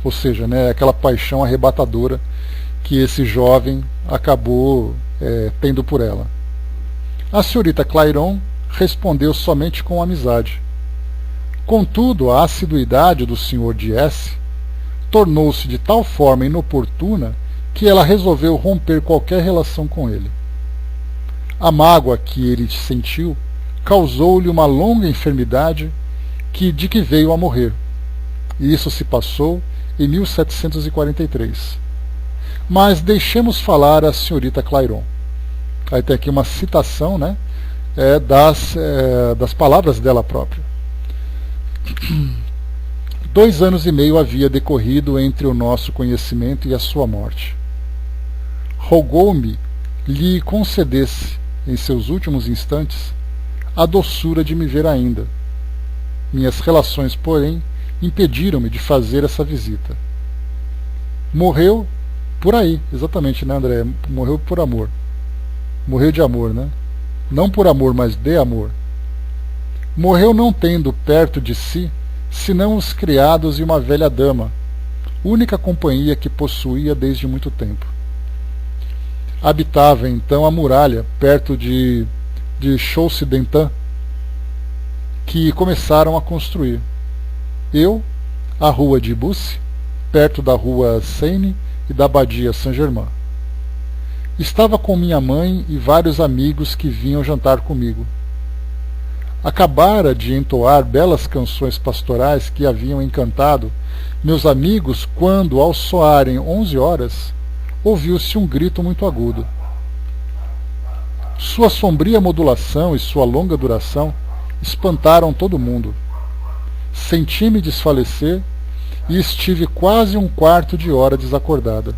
Ou seja, né, aquela paixão arrebatadora que esse jovem acabou tendo por ela. A senhorita Clairon respondeu somente com amizade. Contudo, a assiduidade do Sr. de S. tornou-se de tal forma inoportuna que ela resolveu romper qualquer relação com ele. A mágoa que ele sentiu causou-lhe uma longa enfermidade de que veio a morrer. E isso se passou em 1743. Mas deixemos falar a senhorita Clairon. Aí tem aqui uma citação, né, das palavras dela própria. 2 anos e meio havia decorrido entre o nosso conhecimento e a sua morte. Rogou-me lhe concedesse, em seus últimos instantes, a doçura de me ver ainda. Minhas relações, porém, impediram-me de fazer essa visita. Morreu Por aí, exatamente, né, André? Morreu por amor. Morreu de amor, né? Não por amor, mas de amor. Morreu não tendo perto de si senão os criados e uma velha dama, única companhia que possuía desde muito tempo. Habitava então a muralha, perto de Chausse-d'Antin, que começaram a construir. Eu, a rua de Bussy, perto da rua Seine e da abadia Saint-Germain. Estava com minha mãe e vários amigos que vinham jantar comigo. Acabara de entoar belas canções pastorais que haviam encantado meus amigos quando, ao soarem 11 horas, ouviu-se um grito muito agudo. Sua sombria modulação e sua longa duração espantaram todo mundo. Senti-me desfalecer e estive quase um quarto de hora desacordada.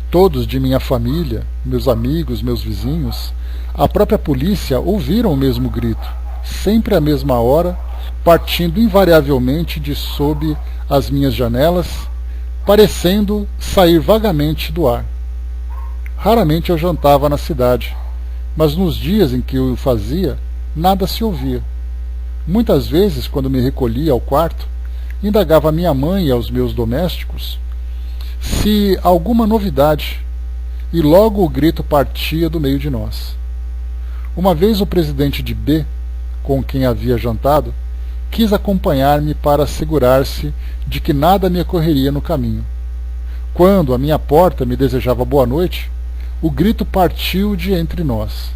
Todos de minha família, meus amigos, meus vizinhos, a própria polícia ouviram o mesmo grito, sempre à mesma hora, partindo invariavelmente de sob as minhas janelas, parecendo sair vagamente do ar. Raramente eu jantava na cidade, mas nos dias em que eu o fazia, nada se ouvia. Muitas vezes, quando me recolhia ao quarto, indagava a minha mãe e aos meus domésticos se alguma novidade, e logo o grito partia do meio de nós. Uma vez o presidente de B, com quem havia jantado, quis acompanhar-me para assegurar-se de que nada me ocorreria no caminho. Quando, à minha porta, me desejava boa noite, o grito partiu de entre nós.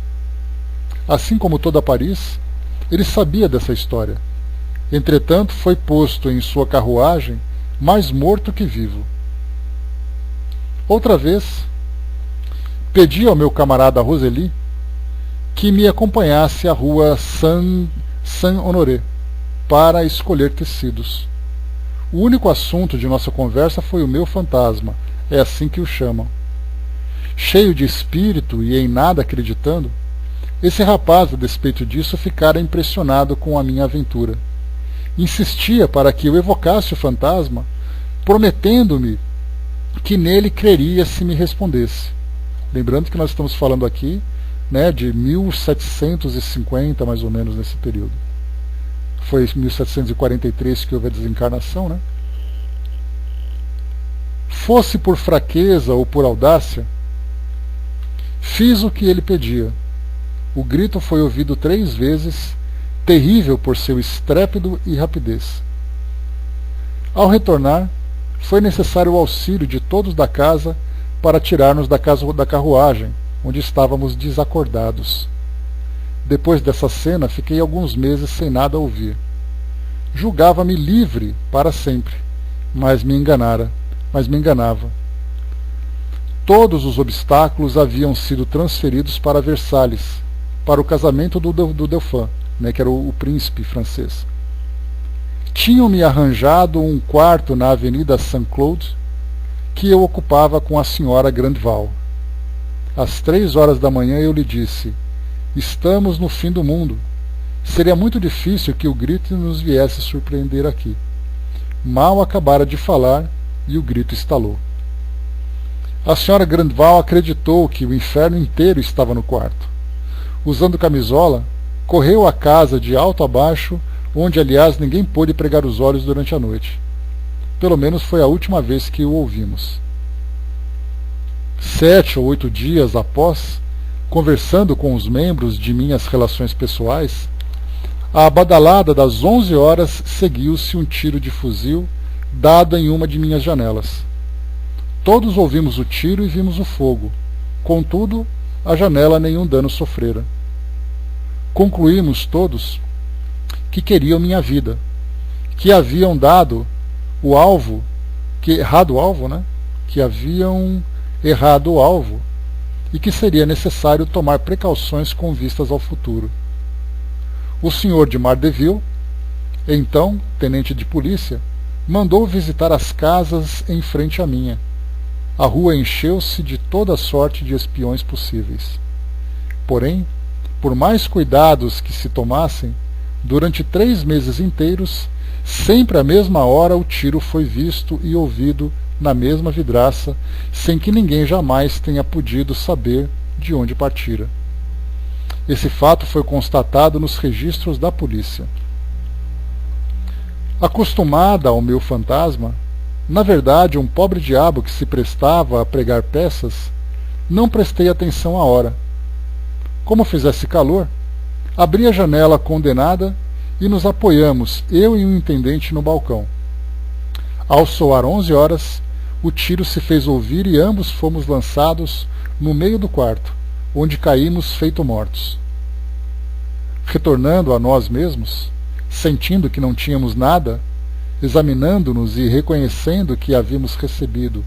Assim como toda Paris, ele sabia dessa história. Entretanto, foi posto em sua carruagem mais morto que vivo. Outra vez, pedi ao meu camarada Rosely que me acompanhasse à rua Saint-Honoré para escolher tecidos. O único assunto de nossa conversa foi o meu fantasma, é assim que o chamam. Cheio de espírito e em nada acreditando, esse rapaz, a despeito disso, ficara impressionado com a minha aventura. Insistia para que eu evocasse o fantasma, prometendo-me que nele creria se me respondesse. Lembrando que nós estamos falando aqui, né, de 1750, mais ou menos, nesse período. Foi em 1743 que houve a desencarnação, né? Fosse por fraqueza ou por audácia, fiz o que ele pedia. O grito foi ouvido 3 vezes, terrível por seu estrépito e rapidez. Ao retornar, foi necessário o auxílio de todos da casa para tirar-nos da carruagem, onde estávamos desacordados. Depois dessa cena, fiquei alguns meses sem nada ouvir. Julgava-me livre para sempre, mas me enganava. Todos os obstáculos haviam sido transferidos para Versalhes, para o casamento do Dauphin, né, que era o príncipe francês. Tinham-me arranjado um quarto na Avenida Saint-Claude, que eu ocupava com a senhora Grandval. Às 3 horas da manhã eu lhe disse: estamos no fim do mundo. Seria muito difícil que o grito nos viesse surpreender aqui. Mal acabara de falar e o grito estalou. A senhora Grandval acreditou que o inferno inteiro estava no quarto. Usando camisola, correu a casa de alto a baixo, onde, aliás, ninguém pôde pregar os olhos durante a noite. Pelo menos foi a última vez que o ouvimos. 7 ou 8 dias após, conversando com os membros de minhas relações pessoais, à badalada das 11 horas seguiu-se um tiro de fuzil dado em uma de minhas janelas. Todos ouvimos o tiro e vimos o fogo. Contudo, a janela nenhum dano sofrera. Concluímos todos que queriam minha vida, que haviam dado o alvo, errado o alvo, né? Que haviam errado o alvo e que seria necessário tomar precauções com vistas ao futuro. O senhor de Mardeville, então tenente de polícia, mandou visitar as casas em frente à minha. A rua encheu-se de toda sorte de espiões possíveis. Porém, por mais cuidados que se tomassem, durante 3 meses inteiros, sempre à mesma hora o tiro foi visto e ouvido na mesma vidraça, sem que ninguém jamais tenha podido saber de onde partira. Esse fato foi constatado nos registros da polícia. Acostumada ao meu fantasma, na verdade um pobre diabo que se prestava a pregar peças, não prestei atenção à hora. Como fizesse calor, abri a janela condenada e nos apoiamos, eu e o intendente, no balcão. Ao soar 11 horas, o tiro se fez ouvir e ambos fomos lançados no meio do quarto, onde caímos feito mortos. Retornando a nós mesmos, sentindo que não tínhamos nada, examinando-nos e reconhecendo que havíamos recebido,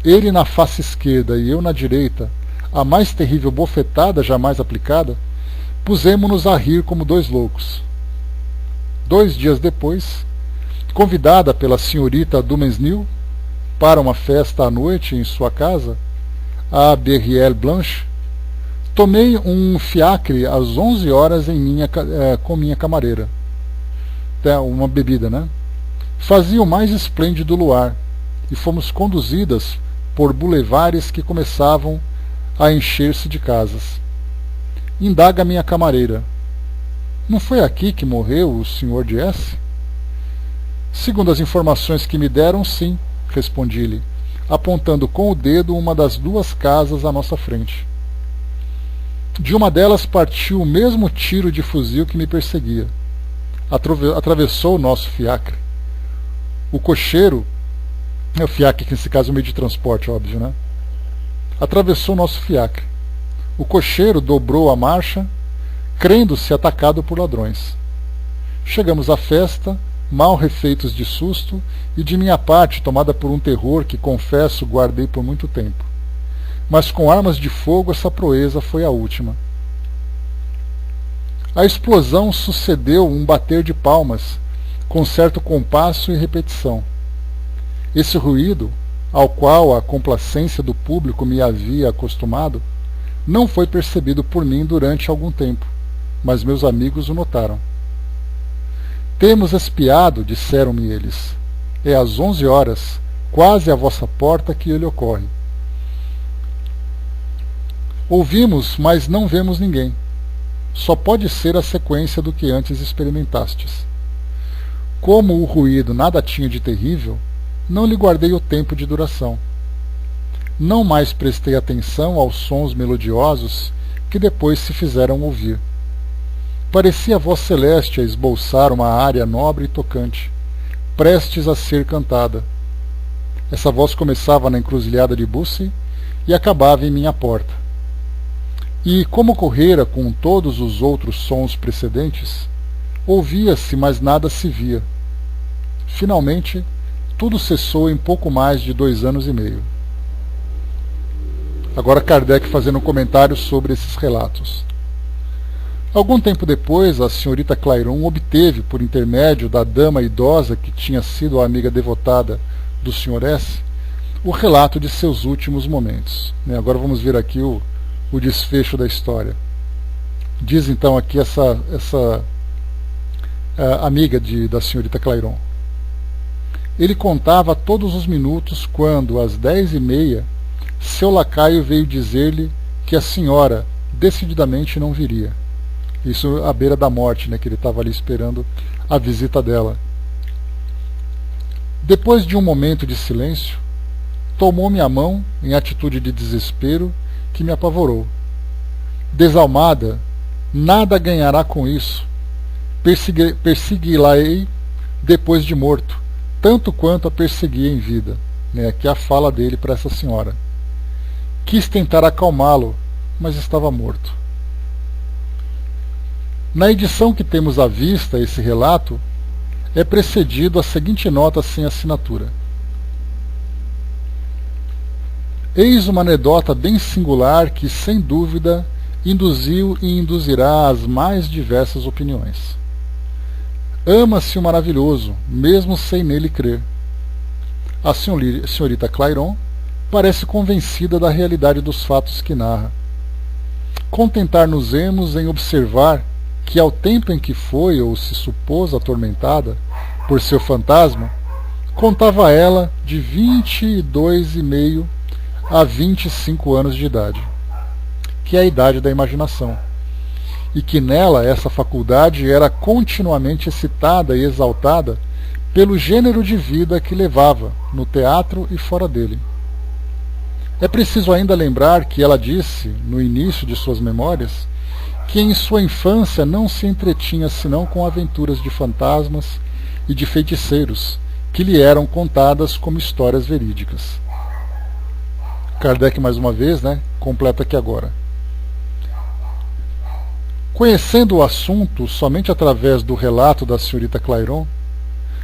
ele na face esquerda e eu na direita, a mais terrível bofetada jamais aplicada, pusemo-nos a rir como dois loucos. 2 dias depois, convidada pela senhorita Dumesnil para uma festa à noite em sua casa, a Berriel Blanche, tomei um fiacre às 11 horas com minha camareira. Uma bebida, né? Fazia o mais esplêndido luar, e fomos conduzidas por bulevares que começavam a encher-se de casas. Indaga minha camareira: não foi aqui que morreu o Sr. de S? Segundo as informações que me deram, sim, respondi-lhe, apontando com o dedo uma das 2 casas à nossa frente. De uma delas partiu o mesmo tiro de fuzil que me perseguia. Atravessou o nosso fiacre. O cocheiro, o fiacre que nesse caso é um meio de transporte, óbvio, né? Atravessou o nosso fiacre. O cocheiro dobrou a marcha, crendo-se atacado por ladrões. Chegamos à festa, mal refeitos de susto, e de minha parte tomada por um terror que, confesso, guardei por muito tempo. Mas com armas de fogo essa proeza foi a última. A explosão sucedeu um bater de palmas, com certo compasso e repetição. Esse ruído, ao qual a complacência do público me havia acostumado, não foi percebido por mim durante algum tempo, mas meus amigos o notaram. Temos espiado, disseram-me eles. É às 11 horas, quase à vossa porta, que ele ocorre. Ouvimos, mas não vemos ninguém. Só pode ser a sequência do que antes experimentastes. Como o ruído nada tinha de terrível, não lhe guardei o tempo de duração. Não mais prestei atenção aos sons melodiosos que depois se fizeram ouvir. Parecia a voz celeste a esboçar uma área nobre e tocante, prestes a ser cantada. Essa voz começava na encruzilhada de Bussy e acabava em minha porta. E, como ocorrera com todos os outros sons precedentes, ouvia-se, mas nada se via. Finalmente, tudo cessou em pouco mais de 2 anos e meio. Agora Kardec fazendo um comentário sobre esses relatos. Algum tempo depois, a senhorita Clairon obteve, por intermédio da dama idosa que tinha sido a amiga devotada do Sr. S., o relato de seus últimos momentos. Agora vamos ver aqui o desfecho da história. Diz então aqui essa amiga da senhorita Clairon. Ele contava todos os minutos quando, às 10h30, seu lacaio veio dizer-lhe que a senhora decididamente não viria. Isso à beira da morte, que ele estava ali esperando a visita dela. Depois de um momento de silêncio, tomou-me a mão em atitude de desespero que me apavorou. Desalmada, nada ganhará com isso. Persegui-la-ei depois de morto, tanto quanto a persegui em vida. Aqui a fala dele para essa senhora. Quis tentar acalmá-lo, mas estava morto. Na edição que temos à vista, esse relato é precedido a seguinte nota sem assinatura. Eis uma anedota bem singular que, sem dúvida, induziu e induzirá as mais diversas opiniões. Ama-se o maravilhoso, mesmo sem nele crer. A senhorita Clairon parece convencida da realidade dos fatos que narra. Contentar-nos-emos em observar que, ao tempo em que foi ou se supôs atormentada por seu fantasma, Contava ela de 22,5 a 25 anos de idade, que é a idade da imaginação, e que nela essa faculdade era continuamente excitada e exaltada pelo gênero de vida que levava no teatro e fora dele. É preciso ainda lembrar que ela disse, no início de suas memórias, que em sua infância não se entretinha senão com aventuras de fantasmas e de feiticeiros, que lhe eram contadas como histórias verídicas. Kardec, mais uma vez, completa aqui agora. Conhecendo o assunto somente através do relato da senhorita Clairon,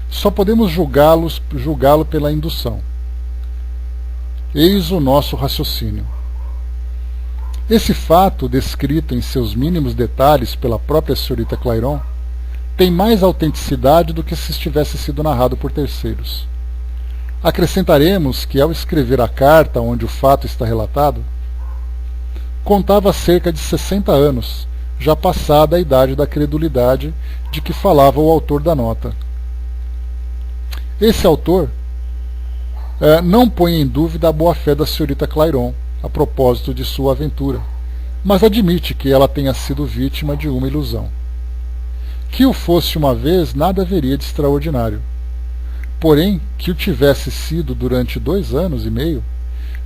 só podemos julgá-lo pela indução. Eis o nosso raciocínio. Esse fato, descrito em seus mínimos detalhes pela própria senhorita Clairon, tem mais autenticidade do que se tivesse sido narrado por terceiros. Acrescentaremos que, ao escrever a carta onde o fato está relatado, contava cerca de 60 anos, já passada a idade da credulidade de que falava o autor da nota. Esse autor não põe em dúvida a boa-fé da senhorita Clairon a propósito de sua aventura, mas admite que ela tenha sido vítima de uma ilusão. Que o fosse uma vez, nada haveria de extraordinário. Porém, que o tivesse sido durante 2 anos e meio,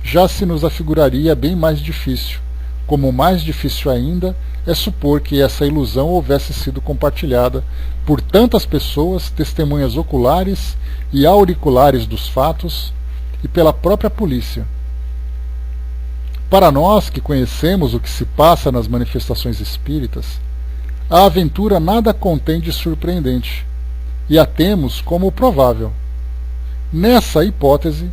já se nos afiguraria bem mais difícil, como mais difícil ainda é supor que essa ilusão houvesse sido compartilhada por tantas pessoas, testemunhas oculares e auriculares dos fatos, e pela própria polícia. Para nós que conhecemos o que se passa nas manifestações espíritas, a aventura nada contém de surpreendente, e a temos como provável. Nessa hipótese,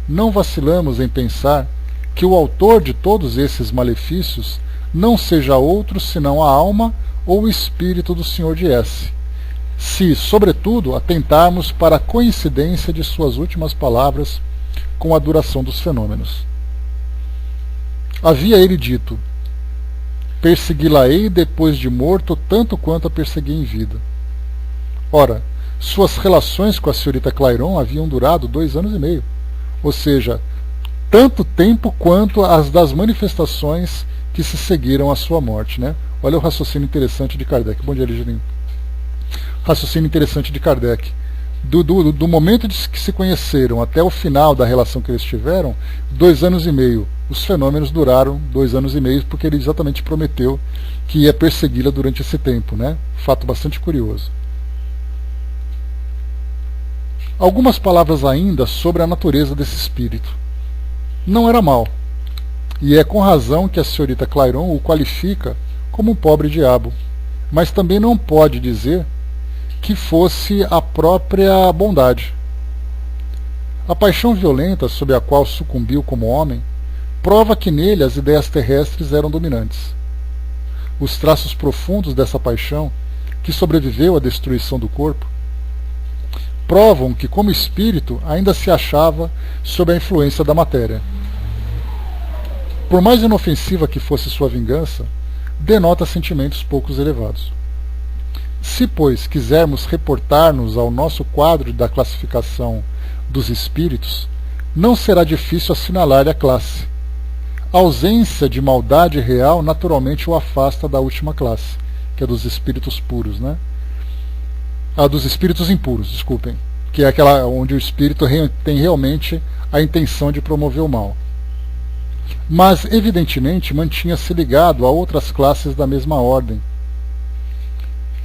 não vacilamos em pensar que o autor de todos esses malefícios não seja outro senão a alma ou o espírito do Sr. de S., se, sobretudo, atentarmos para a coincidência de suas últimas palavras com a duração dos fenômenos. Havia ele dito: persegui-la-ei depois de morto tanto quanto a persegui em vida. Ora, suas relações com a senhorita Clairon haviam durado 2 anos e meio, ou seja, tanto tempo quanto as das manifestações que se seguiram à sua morte. Olha o raciocínio interessante de Kardec. Bom dia, Ligirinho. Raciocínio interessante de Kardec. Do momento de que se conheceram até o final da relação que eles tiveram, 2 anos e meio. Os fenômenos duraram 2 anos e meio, porque ele exatamente prometeu que ia persegui-la durante esse tempo. Fato bastante curioso. Algumas palavras ainda sobre a natureza desse espírito. Não era mau, e é com razão que a senhorita Clairon o qualifica como um pobre diabo, mas também não pode dizer que fosse a própria bondade. A paixão violenta sob a qual sucumbiu como homem prova que nele as ideias terrestres eram dominantes. Os traços profundos dessa paixão, que sobreviveu à destruição do corpo, provam que, como espírito, ainda se achava sob a influência da matéria. Por mais inofensiva que fosse sua vingança, denota sentimentos poucos elevados. Se, pois, quisermos reportar-nos ao nosso quadro da classificação dos espíritos, não será difícil assinalar a classe. A ausência de maldade real naturalmente o afasta da última classe, que é dos espíritos puros, dos espíritos impuros, desculpem, que é aquela onde o espírito tem realmente a intenção de promover o mal. Mas, evidentemente, mantinha-se ligado a outras classes da mesma ordem.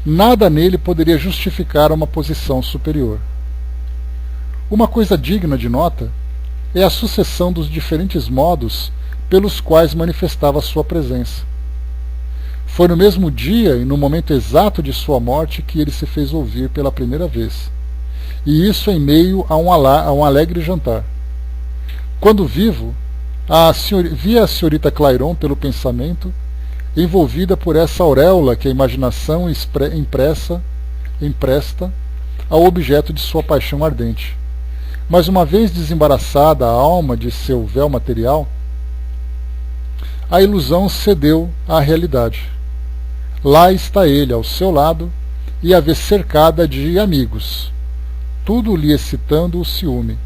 Nada nele poderia justificar uma posição superior. Uma coisa digna de nota é a sucessão dos diferentes modos pelos quais manifestava sua presença. Foi no mesmo dia e no momento exato de sua morte que ele se fez ouvir pela primeira vez, e isso em meio a um alegre jantar. Quando vivo, via a senhorita Clairon pelo pensamento, envolvida por essa auréola que a imaginação empresta ao objeto de sua paixão ardente. Mas uma vez desembaraçada a alma de seu véu material, a ilusão cedeu à realidade. Lá está ele, ao seu lado, e a vê cercada de amigos, contudo lhe excitando o ciúme.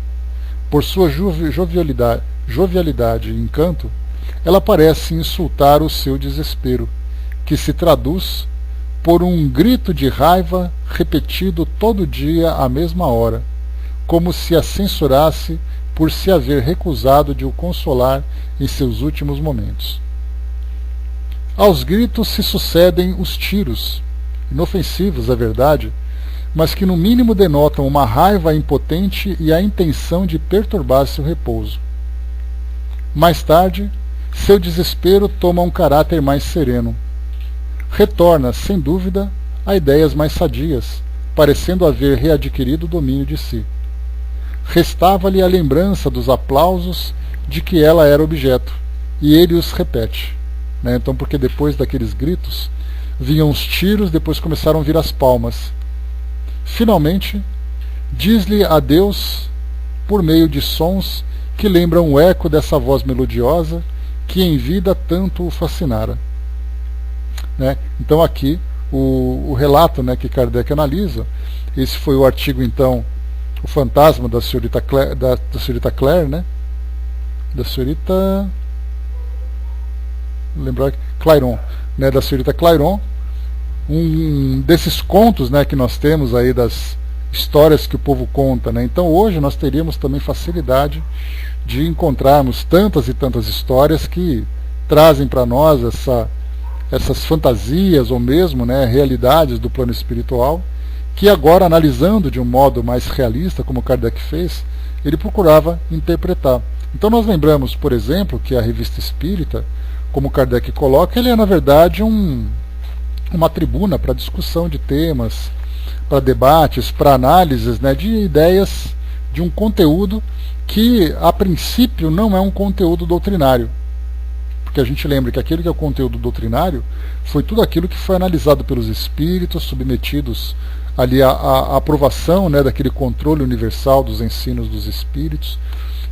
Por sua jovialidade e encanto, ela parece insultar o seu desespero, que se traduz por um grito de raiva repetido todo dia à mesma hora, como se a censurasse por se haver recusado de o consolar em seus últimos momentos. Aos gritos se sucedem os tiros, inofensivos, é verdade, mas que no mínimo denotam uma raiva impotente e a intenção de perturbar seu repouso. Mais tarde, seu desespero toma um caráter mais sereno. Retorna, sem dúvida, a ideias mais sadias, parecendo haver readquirido o domínio de si. Restava-lhe a lembrança dos aplausos de que ela era objeto, e ele os repete. Então, porque depois daqueles gritos, vinham os tiros, depois começaram a vir as palmas. Finalmente, diz-lhe adeus por meio de sons que lembram o eco dessa voz melodiosa que em vida tanto o fascinara. Então aqui o relato que Kardec analisa, esse foi o artigo então, o fantasma da senhorita Claire, da senhorita Clairon, da senhorita Clairon, um desses contos que nós temos aí, das histórias que o povo conta. Então hoje nós teríamos também facilidade de encontrarmos tantas e tantas histórias que trazem para nós essas fantasias ou mesmo realidades do plano espiritual, que agora, analisando de um modo mais realista, como Kardec fez, ele procurava interpretar. Então nós lembramos, por exemplo, que a Revista Espírita, como Kardec coloca, ele é na verdade uma tribuna para discussão de temas, para debates, para análises de ideias, de um conteúdo que a princípio não é um conteúdo doutrinário. Porque a gente lembra que aquilo que é o conteúdo doutrinário foi tudo aquilo que foi analisado pelos espíritos, submetidos ali à aprovação daquele controle universal dos ensinos dos espíritos.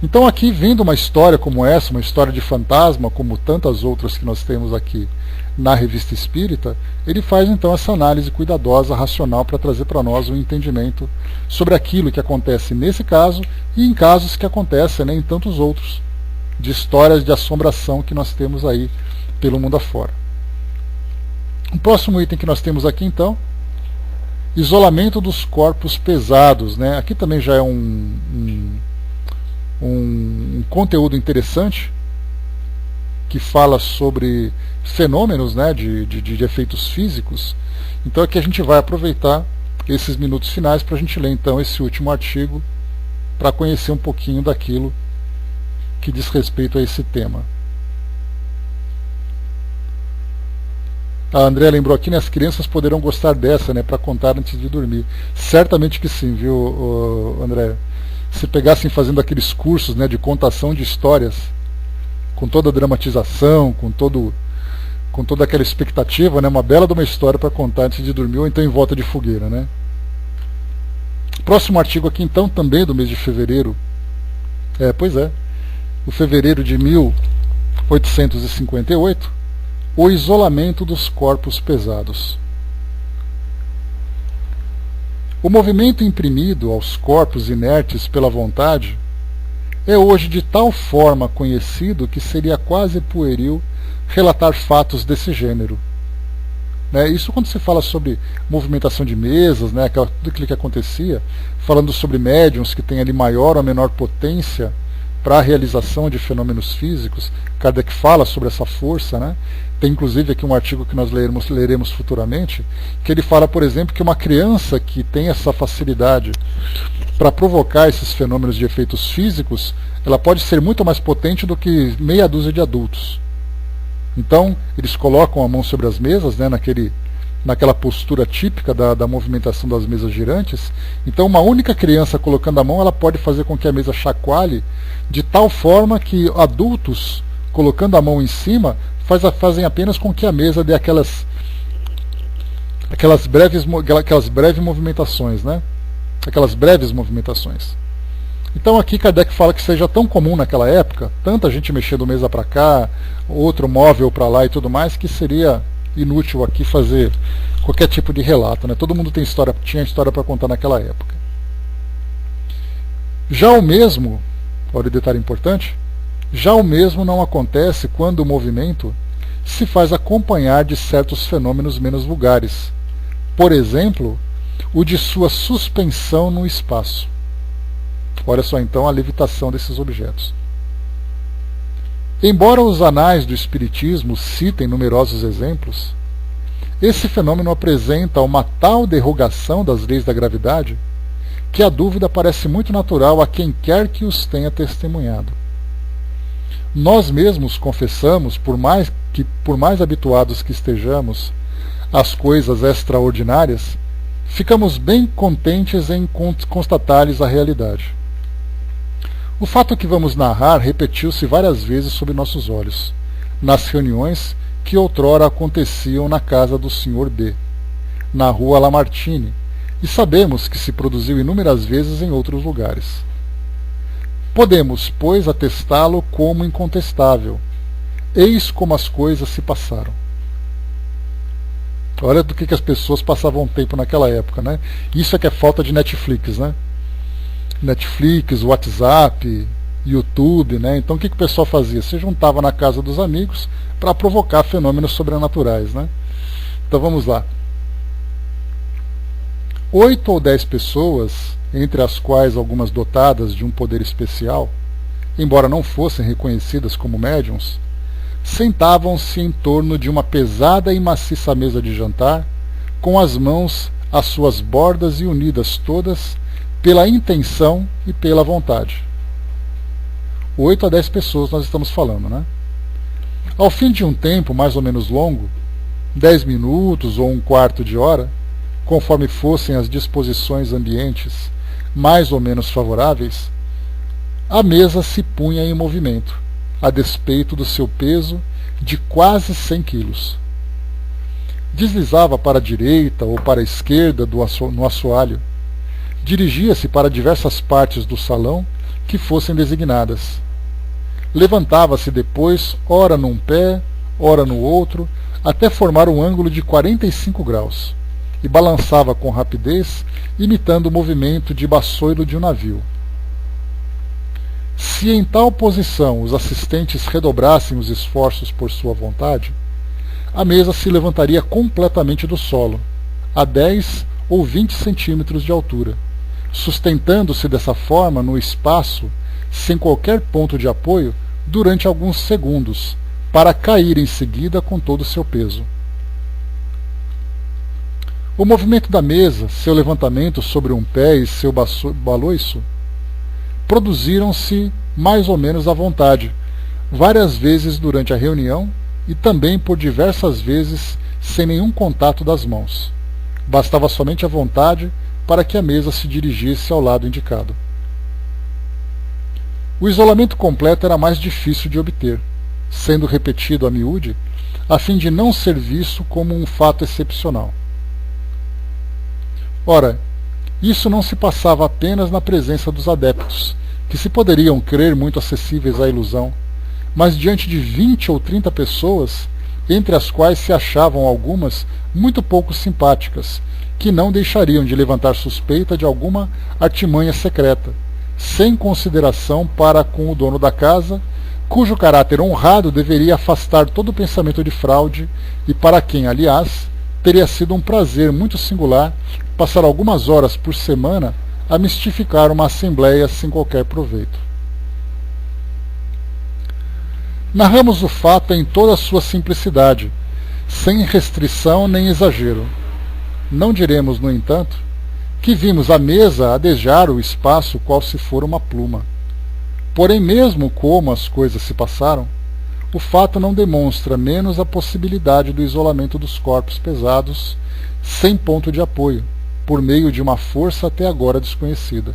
Então aqui, vendo uma história como essa, uma história de fantasma, como tantas outras que nós temos aqui na Revista Espírita, ele faz então essa análise cuidadosa, racional, para trazer para nós um entendimento sobre aquilo que acontece nesse caso e em casos que acontecem em tantos outros, de histórias de assombração que nós temos aí pelo mundo afora. O próximo item que nós temos aqui então, isolamento dos corpos pesados. Aqui também já é um conteúdo interessante, que fala sobre fenômenos de efeitos físicos. Então aqui a gente vai aproveitar esses minutos finais para a gente ler então esse último artigo, para conhecer um pouquinho daquilo que diz respeito a esse tema. A André lembrou aqui, as crianças poderão gostar dessa, para contar antes de dormir. Certamente que sim, viu, André? Se pegassem fazendo aqueles cursos de contação de histórias, com toda a dramatização, com toda aquela expectativa, uma bela de uma história para contar antes de dormir, ou então em volta de fogueira. Próximo artigo aqui então, também do mês de fevereiro. O fevereiro de 1858, o isolamento dos corpos pesados. O movimento imprimido aos corpos inertes pela vontade é hoje de tal forma conhecido que seria quase pueril relatar fatos desse gênero. Isso quando se fala sobre movimentação de mesas, tudo aquilo que acontecia, falando sobre médiuns que têm ali maior ou menor potência para a realização de fenômenos físicos. Kardec fala sobre essa força. Tem inclusive aqui um artigo que nós leremos futuramente, que ele fala, por exemplo, que uma criança que tem essa facilidade para provocar esses fenômenos de efeitos físicos, ela pode ser muito mais potente do que meia dúzia de adultos. Então, eles colocam a mão sobre as mesas, naquela postura típica da movimentação das mesas girantes. Então, uma única criança colocando a mão, ela pode fazer com que a mesa chacoalhe de tal forma que adultos, colocando a mão em cima, fazem apenas com que a mesa dê aquelas breves movimentações, aquelas breves movimentações. Então aqui Kardec fala que seja tão comum naquela época, tanta gente mexendo mesa para cá, outro móvel para lá e tudo mais, que seria inútil aqui fazer qualquer tipo de relato. Todo mundo tinha história para contar naquela época. Já o mesmo, olha o detalhe importante, já o mesmo não acontece quando o movimento se faz acompanhar de certos fenômenos menos vulgares. Por exemplo, o de sua suspensão no espaço. Olha só então a levitação desses objetos. Embora os anais do Espiritismo citem numerosos exemplos, esse fenômeno apresenta uma tal derrogação das leis da gravidade que a dúvida parece muito natural a quem quer que os tenha testemunhado. Nós mesmos confessamos, por mais habituados que estejamos às coisas extraordinárias, ficamos bem contentes em constatar-lhes a realidade. O fato que vamos narrar repetiu-se várias vezes sob nossos olhos, nas reuniões que outrora aconteciam na casa do Sr. B., na rua Lamartine, e sabemos que se produziu inúmeras vezes em outros lugares. Podemos, pois, atestá-lo como incontestável. Eis como as coisas se passaram. Olha do que as pessoas passavam tempo naquela época, né? Isso é que é falta de Netflix, né? Netflix, WhatsApp, YouTube, né? Então o que o pessoal fazia? Se juntava na casa dos amigos para provocar fenômenos sobrenaturais, né? Então vamos lá. 8 ou 10 pessoas, entre as quais algumas dotadas de um poder especial, embora não fossem reconhecidas como médiuns, sentavam-se em torno de uma pesada e maciça mesa de jantar, com as mãos às suas bordas e unidas todas pela intenção e pela vontade. 8 a 10 pessoas nós estamos falando, né? Ao fim de um tempo mais ou menos longo, 10 minutos ou um quarto de hora, conforme fossem as disposições ambientes mais ou menos favoráveis, a mesa se punha em movimento, a despeito do seu peso de quase 100 quilos. Deslizava para a direita ou para a esquerda no assoalho. Dirigia-se para diversas partes do salão que fossem designadas. Levantava-se depois, ora num pé, ora no outro, até formar um ângulo de 45 graus, e balançava com rapidez, imitando o movimento de bassoilo de um navio. Se em tal posição os assistentes redobrassem os esforços por sua vontade, a mesa se levantaria completamente do solo, a 10 ou 20 centímetros de altura, sustentando-se dessa forma no espaço, sem qualquer ponto de apoio, durante alguns segundos, para cair em seguida com todo o seu peso. O movimento da mesa, seu levantamento sobre um pé e seu baloiço, produziram-se mais ou menos à vontade, várias vezes durante a reunião e também por diversas vezes sem nenhum contato das mãos. Bastava somente a vontade para que a mesa se dirigisse ao lado indicado. O isolamento completo era mais difícil de obter, sendo repetido a miúde, a fim de não ser visto como um fato excepcional. Ora, isso não se passava apenas na presença dos adeptos, que se poderiam crer muito acessíveis à ilusão, mas diante de 20 ou 30 pessoas, entre as quais se achavam algumas muito pouco simpáticas, que não deixariam de levantar suspeita de alguma artimanha secreta, sem consideração para com o dono da casa, cujo caráter honrado deveria afastar todo pensamento de fraude e para quem, aliás, teria sido um prazer muito singular passar algumas horas por semana a mistificar uma assembleia sem qualquer proveito. Narramos o fato em toda a sua simplicidade, sem restrição nem exagero. Não diremos, no entanto, que vimos a mesa adejar o espaço qual se for uma pluma. Porém, mesmo como as coisas se passaram, o fato não demonstra menos a possibilidade do isolamento dos corpos pesados sem ponto de apoio, por meio de uma força até agora desconhecida.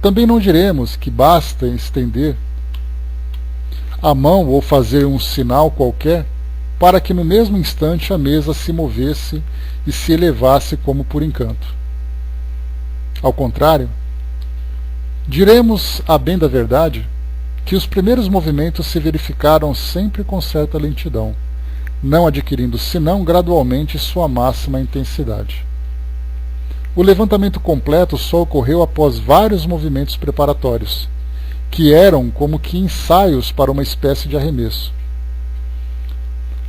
Também não diremos que basta estender a mão ou fazer um sinal qualquer para que no mesmo instante a mesa se movesse e se elevasse como por encanto. Ao contrário, diremos, a bem da verdade, que os primeiros movimentos se verificaram sempre com certa lentidão, não adquirindo senão gradualmente sua máxima intensidade. O levantamento completo só ocorreu após vários movimentos preparatórios, que eram como que ensaios para uma espécie de arremesso.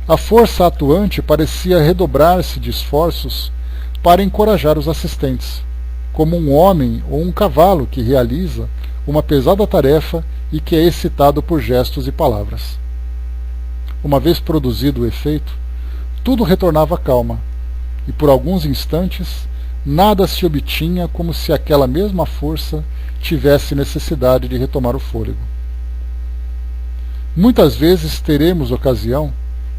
A força atuante parecia redobrar-se de esforços para encorajar os assistentes, como um homem ou um cavalo que realiza uma pesada tarefa e que é excitado por gestos e palavras. Uma vez produzido o efeito, tudo retornava à calma, e por alguns instantes nada se obtinha como se aquela mesma força tivesse necessidade de retomar o fôlego. Muitas vezes teremos ocasião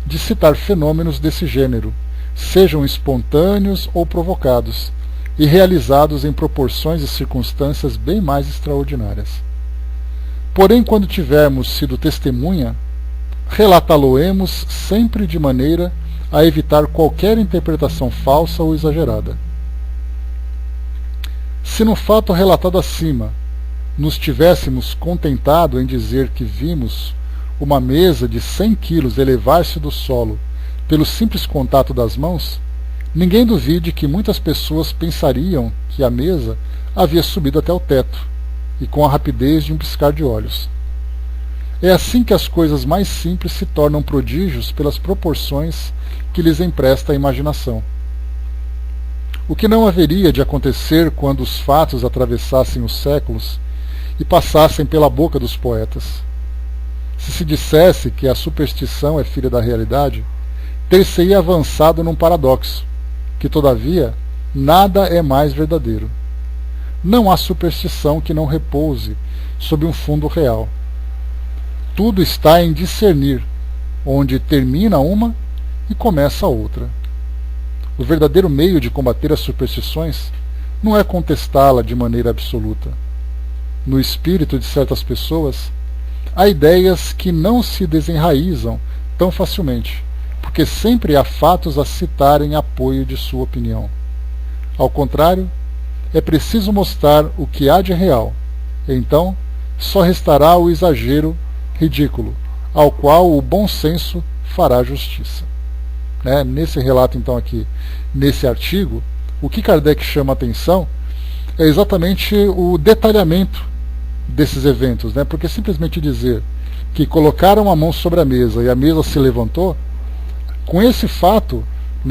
de citar fenômenos desse gênero, sejam espontâneos ou provocados, e realizados em proporções e circunstâncias bem mais extraordinárias. Porém, quando tivermos sido testemunha, relatá-lo-emos sempre de maneira a evitar qualquer interpretação falsa ou exagerada. Se no fato relatado acima nos tivéssemos contentado em dizer que vimos uma mesa de 100 quilos elevar-se do solo pelo simples contato das mãos, ninguém duvide que muitas pessoas pensariam que a mesa havia subido até o teto, e com a rapidez de um piscar de olhos. É assim que as coisas mais simples se tornam prodígios pelas proporções que lhes empresta a imaginação. O que não haveria de acontecer quando os fatos atravessassem os séculos e passassem pela boca dos poetas? Se se dissesse que a superstição é filha da realidade, ter-se-ia avançado num paradoxo, que todavia nada é mais verdadeiro. Não há superstição que não repouse sob um fundo real. Tudo está em discernir onde termina uma e começa a outra. O verdadeiro meio de combater as superstições não é contestá-la de maneira absoluta. No espírito de certas pessoas, há ideias que não se desenraizam tão facilmente, porque sempre há fatos a citar em apoio de sua opinião. Ao contrário, é preciso mostrar o que há de real. Então, só restará o exagero ridículo, ao qual o bom senso fará justiça. Nesse relato, então, aqui, nesse artigo, o que Kardec chama a atenção é exatamente o detalhamento desses eventos, porque simplesmente dizer que colocaram a mão sobre a mesa e a mesa se levantou, com esse fato,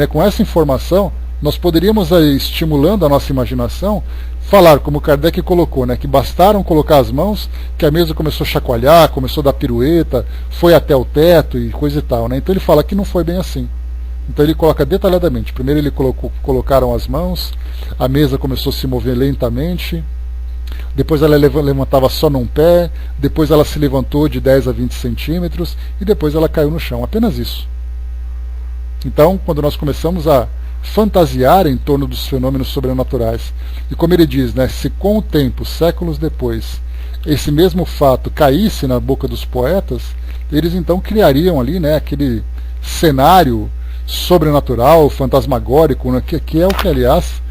com essa informação, nós poderíamos, estimulando a nossa imaginação, falar, como Kardec colocou, que bastaram colocar as mãos, que a mesa começou a chacoalhar, começou a dar pirueta, foi até o teto e coisa e tal. Então ele fala que não foi bem assim. Então ele coloca detalhadamente. Primeiro ele colocaram as mãos, a mesa começou a se mover lentamente, depois ela levantava só num pé, depois ela se levantou de 10 a 20 centímetros e depois ela caiu no chão. Apenas isso. Então, quando nós começamos a fantasiar em torno dos fenômenos sobrenaturais, e como ele diz, se com o tempo, séculos depois, esse mesmo fato caísse na boca dos poetas, eles então criariam ali aquele cenário sobrenatural, fantasmagórico, que é o que, aliás,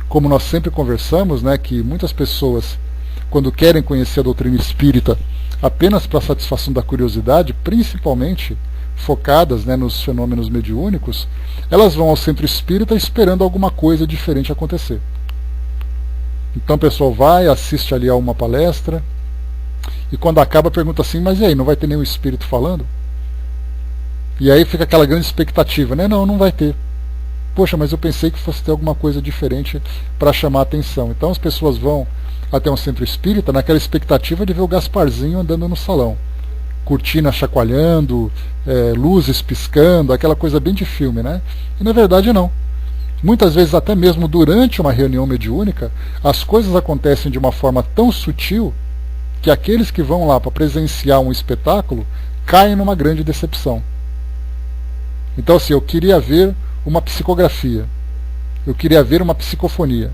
como nós sempre conversamos, que muitas pessoas, quando querem conhecer a doutrina espírita apenas para satisfação da curiosidade, principalmente focadas nos fenômenos mediúnicos, elas vão ao centro espírita esperando alguma coisa diferente acontecer. Então o pessoal vai, assiste ali a uma palestra, e quando acaba pergunta assim, mas e aí, não vai ter nenhum espírito falando? E aí fica aquela grande expectativa, não vai ter. Poxa, mas eu pensei que fosse ter alguma coisa diferente para chamar a atenção. Então as pessoas vão até um centro espírita naquela expectativa de ver o Gasparzinho andando no salão. Cortina chacoalhando, luzes piscando, aquela coisa bem de filme, E na verdade não. Muitas vezes, até mesmo durante uma reunião mediúnica, as coisas acontecem de uma forma tão sutil que aqueles que vão lá para presenciar um espetáculo caem numa grande decepção. Então, assim, eu queria ver uma psicografia, eu queria ver uma psicofonia.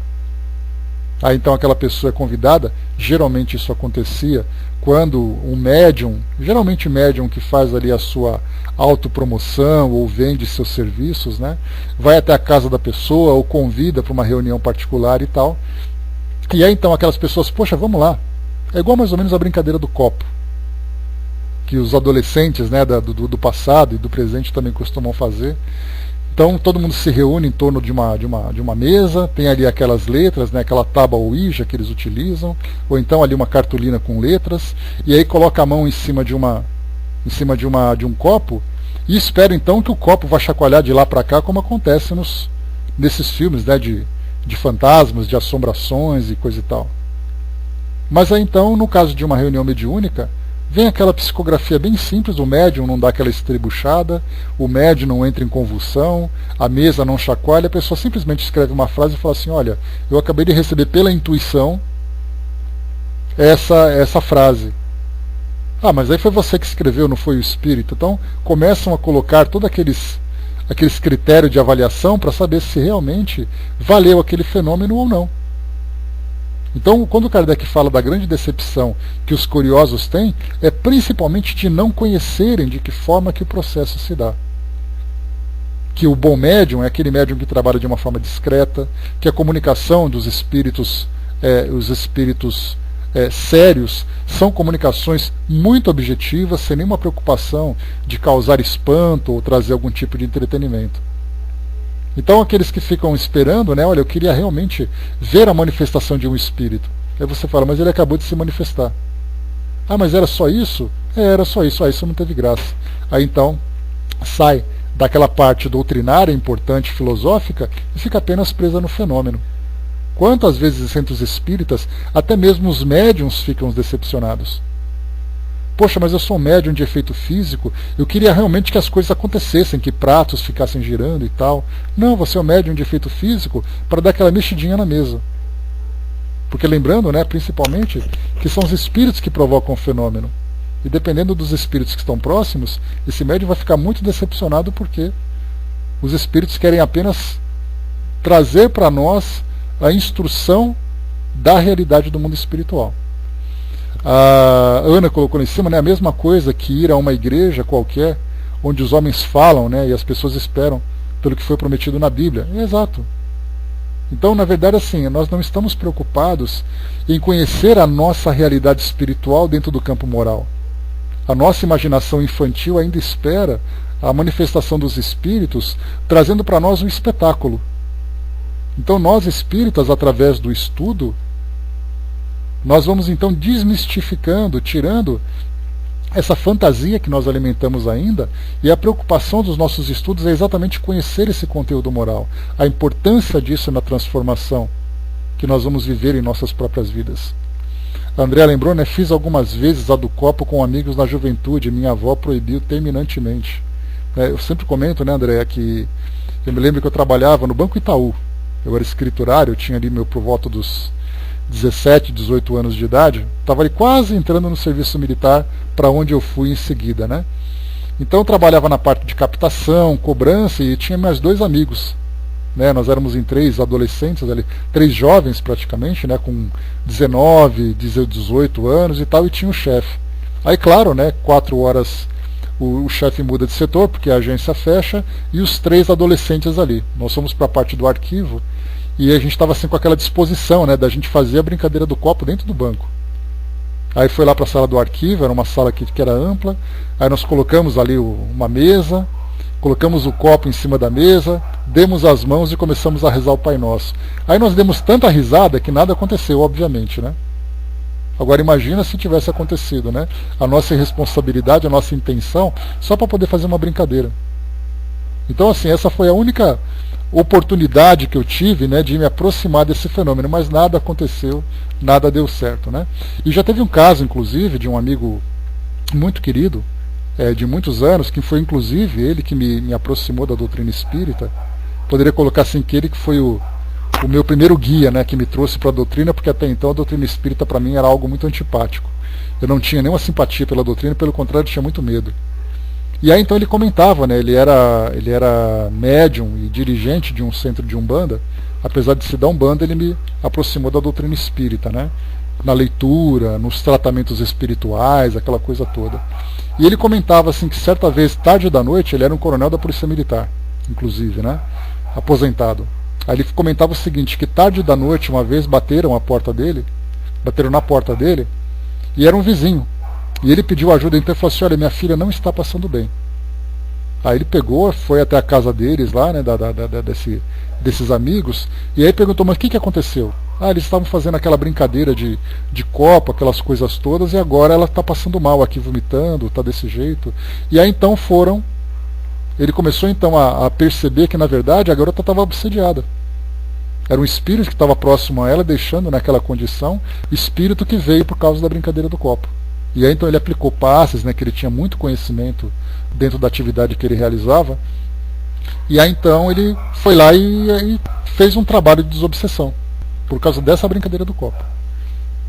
Aí então aquela pessoa é convidada, geralmente isso acontecia quando um médium, geralmente médium que faz ali a sua autopromoção ou vende seus serviços, vai até a casa da pessoa ou convida para uma reunião particular e tal. E aí então aquelas pessoas, poxa, vamos lá. É igual mais ou menos a brincadeira do copo, que os adolescentes do passado e do presente também costumam fazer. Então todo mundo se reúne em torno de uma mesa, tem ali aquelas letras, né, aquela tábua Ouija que eles utilizam, ou então ali uma cartolina com letras, e aí coloca a mão em cima de um copo e espera então que o copo vá chacoalhar de lá para cá, como acontece nesses filmes, né, de fantasmas, de assombrações e coisa e tal. Mas aí então, no caso de uma reunião mediúnica, vem aquela psicografia bem simples, o médium não dá aquela estribuchada, o médium não entra em convulsão, a mesa não chacoalha, a pessoa simplesmente escreve uma frase e fala assim, olha, eu acabei de receber pela intuição essa frase. Ah, mas aí foi você que escreveu, não foi o espírito. Então começam a colocar todos aqueles critérios de avaliação para saber se realmente valeu aquele fenômeno ou não. Então, quando Kardec fala da grande decepção que os curiosos têm, é principalmente de não conhecerem de que forma que o processo se dá. Que o bom médium é aquele médium que trabalha de uma forma discreta, que a comunicação dos espíritos, os espíritos sérios, são comunicações muito objetivas, sem nenhuma preocupação de causar espanto ou trazer algum tipo de entretenimento. Então aqueles que ficam esperando, né, olha, eu queria realmente ver a manifestação de um espírito. Aí você fala, mas ele acabou de se manifestar. Ah, mas era só isso? Era só isso. Ah, isso não teve graça. Aí então sai daquela parte doutrinária, importante, filosófica, e fica apenas presa no fenômeno. Quantas vezes entre os espíritas, até mesmo os médiuns ficam decepcionados. Poxa, mas eu sou um médium de efeito físico, eu queria realmente que as coisas acontecessem, que pratos ficassem girando e tal. Não, você é um médium de efeito físico para dar aquela mexidinha na mesa. Porque lembrando, né, principalmente, que são os espíritos que provocam o fenômeno. E dependendo dos espíritos que estão próximos, esse médium vai ficar muito decepcionado porque os espíritos querem apenas trazer para nós a instrução da realidade do mundo espiritual. A Ana colocou lá em cima, né, a mesma coisa que ir a uma igreja qualquer, onde os homens falam, né, e as pessoas esperam pelo que foi prometido na Bíblia. É exato. Então, na verdade, assim, nós não estamos preocupados em conhecer a nossa realidade espiritual dentro do campo moral. A nossa imaginação infantil ainda espera a manifestação dos espíritos, trazendo para nós um espetáculo. Então, nós espíritas, através do estudo, nós vamos então desmistificando, tirando essa fantasia que nós alimentamos ainda, e a preocupação dos nossos estudos é exatamente conhecer esse conteúdo moral, a importância disso na transformação que nós vamos viver em nossas próprias vidas. A André lembrou, né, fiz algumas vezes a do copo com amigos na juventude, minha avó proibiu terminantemente. Eu sempre comento, né, André, que eu me lembro que eu trabalhava no Banco Itaú, eu era escriturário, eu tinha ali por volta dos 17, 18 anos de idade, estava ali quase entrando no serviço militar, para onde eu fui em seguida, né? Então eu trabalhava na parte de captação, cobrança, e tinha mais 2 amigos, né? Nós éramos em 3 adolescentes ali, 3 jovens praticamente, né? Com 19, 18 anos e tal, e tinha o chefe. Aí claro, né? 4 horas o chefe muda de setor, porque a agência fecha, e os 3 adolescentes ali. Nós fomos para a parte do arquivo, e a gente estava assim com aquela disposição, né, da gente fazer a brincadeira do copo dentro do banco. Aí foi lá para a sala do arquivo, era uma sala que era ampla, aí nós colocamos ali uma mesa, colocamos o copo em cima da mesa, demos as mãos e começamos a rezar o Pai Nosso. Aí nós demos tanta risada que nada aconteceu, obviamente, né? Agora imagina se tivesse acontecido, né? A nossa irresponsabilidade, a nossa intenção, só para poder fazer uma brincadeira. Então assim, essa foi a única oportunidade que eu tive, né, de me aproximar desse fenômeno, mas nada aconteceu, nada deu certo, né? E já teve um caso, inclusive, de um amigo muito querido, de muitos anos, que foi inclusive ele que me aproximou da doutrina espírita. Poderia colocar assim que ele que foi o meu primeiro guia, né, que me trouxe para a doutrina, porque até então a doutrina espírita para mim era algo muito antipático. Eu não tinha nenhuma simpatia pela doutrina, pelo contrário, eu tinha muito medo. E aí então ele comentava, né, ele era médium e dirigente de um centro de Umbanda, apesar de ser da Umbanda, ele me aproximou da doutrina espírita, né, na leitura, nos tratamentos espirituais, aquela coisa toda. E ele comentava assim que certa vez, tarde da noite, ele era um coronel da Polícia Militar, inclusive, né, aposentado. Aí ele comentava o seguinte, que tarde da noite, uma vez, bateram na porta dele, e era um vizinho. E ele pediu ajuda, então ele falou assim, olha, minha filha não está passando bem. Aí ele pegou, foi até a casa deles lá, né, desses amigos, e aí perguntou, mas o que aconteceu? Ah, eles estavam fazendo aquela brincadeira de copo, aquelas coisas todas, e agora ela está passando mal aqui, vomitando, está desse jeito. E aí então ele começou então a perceber que na verdade a garota estava obsediada. Era um espírito que estava próximo a ela, deixando naquela condição, espírito que veio por causa da brincadeira do copo. E aí então ele aplicou passes, né, que ele tinha muito conhecimento dentro da atividade que ele realizava, e aí então ele foi lá e fez um trabalho de desobsessão, por causa dessa brincadeira do copo.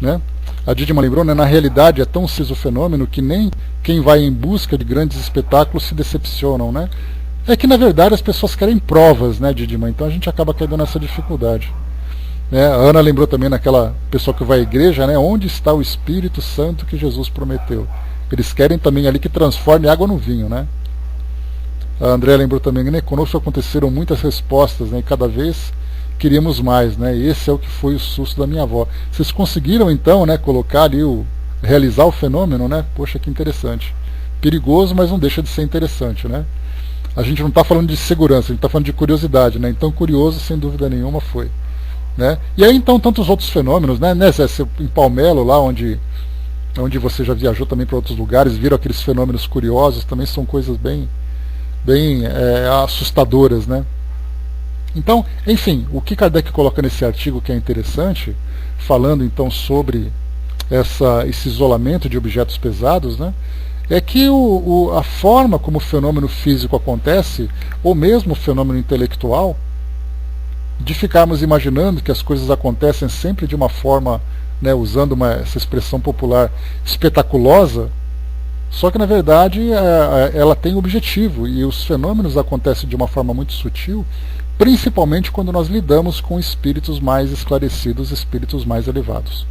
Né? A Didima lembrou, né, na realidade é tão ciso o fenômeno que nem quem vai em busca de grandes espetáculos se decepcionam, né? É que na verdade as pessoas querem provas, né, Didima? Então a gente acaba caindo nessa dificuldade. Né? A Ana lembrou também naquela pessoa que vai à igreja, né, onde está o Espírito Santo que Jesus prometeu. Eles querem também ali que transforme água no vinho, né? A André lembrou também, né, conosco aconteceram muitas respostas, né, e cada vez queríamos mais, né? E esse é o que foi o susto da minha avó. Vocês conseguiram então, né, colocar ali realizar o fenômeno, né? Poxa, que interessante. Perigoso, mas não deixa de ser interessante, né? A gente não está falando de segurança, a gente está falando de curiosidade, né? Então curioso, sem dúvida nenhuma, foi. Né? E aí então tantos outros fenômenos, né, Zé, em Palmelo, lá onde você já viajou também para outros lugares, viram aqueles fenômenos curiosos, também são coisas bem assustadoras, né? Então, enfim, o que Kardec coloca nesse artigo que é interessante, falando então sobre esse isolamento de objetos pesados, né? É que a forma como o fenômeno físico acontece, ou mesmo o fenômeno intelectual, de ficarmos imaginando que as coisas acontecem sempre de uma forma, né, usando essa expressão popular, espetaculosa, só que na verdade ela tem objetivo, e os fenômenos acontecem de uma forma muito sutil, principalmente quando nós lidamos com espíritos mais esclarecidos, espíritos mais elevados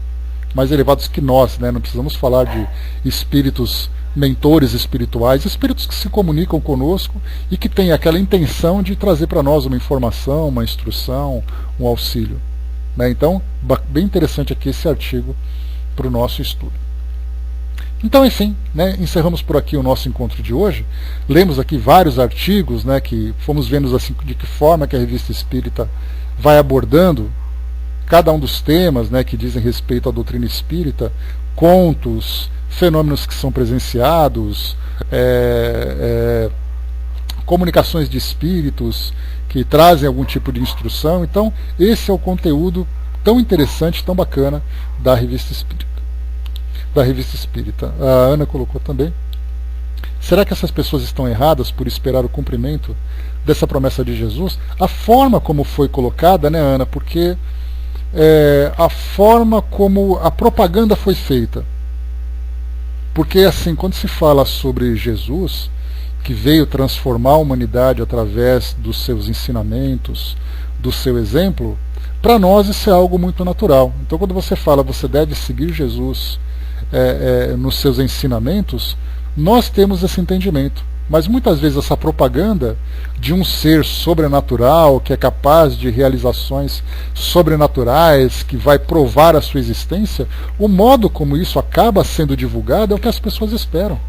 que nós, né? Não precisamos falar de espíritos mentores espirituais, espíritos que se comunicam conosco e que têm aquela intenção de trazer para nós uma informação, uma instrução, um auxílio. Né? Então, bem interessante aqui esse artigo para o nosso estudo. Então, enfim, né, encerramos por aqui o nosso encontro de hoje. Lemos aqui vários artigos, né, que fomos vendo assim, de que forma que a Revista Espírita vai abordando cada um dos temas, né, que dizem respeito à doutrina espírita, contos, fenômenos que são presenciados, comunicações de espíritos que trazem algum tipo de instrução. Então, esse é o conteúdo tão interessante, tão bacana da Revista Espírita. A Ana colocou também. Será que essas pessoas estão erradas por esperar o cumprimento dessa promessa de Jesus? A forma como foi colocada, né, Ana? Porque a forma como a propaganda foi feita. Porque assim, quando se fala sobre Jesus, que veio transformar a humanidade através dos seus ensinamentos, do seu exemplo, para nós isso é algo muito natural. Então quando você fala, você deve seguir Jesus nos seus ensinamentos, nós temos esse entendimento. Mas muitas vezes essa propaganda de um ser sobrenatural, que é capaz de realizações sobrenaturais, que vai provar a sua existência, o modo como isso acaba sendo divulgado é o que as pessoas esperam.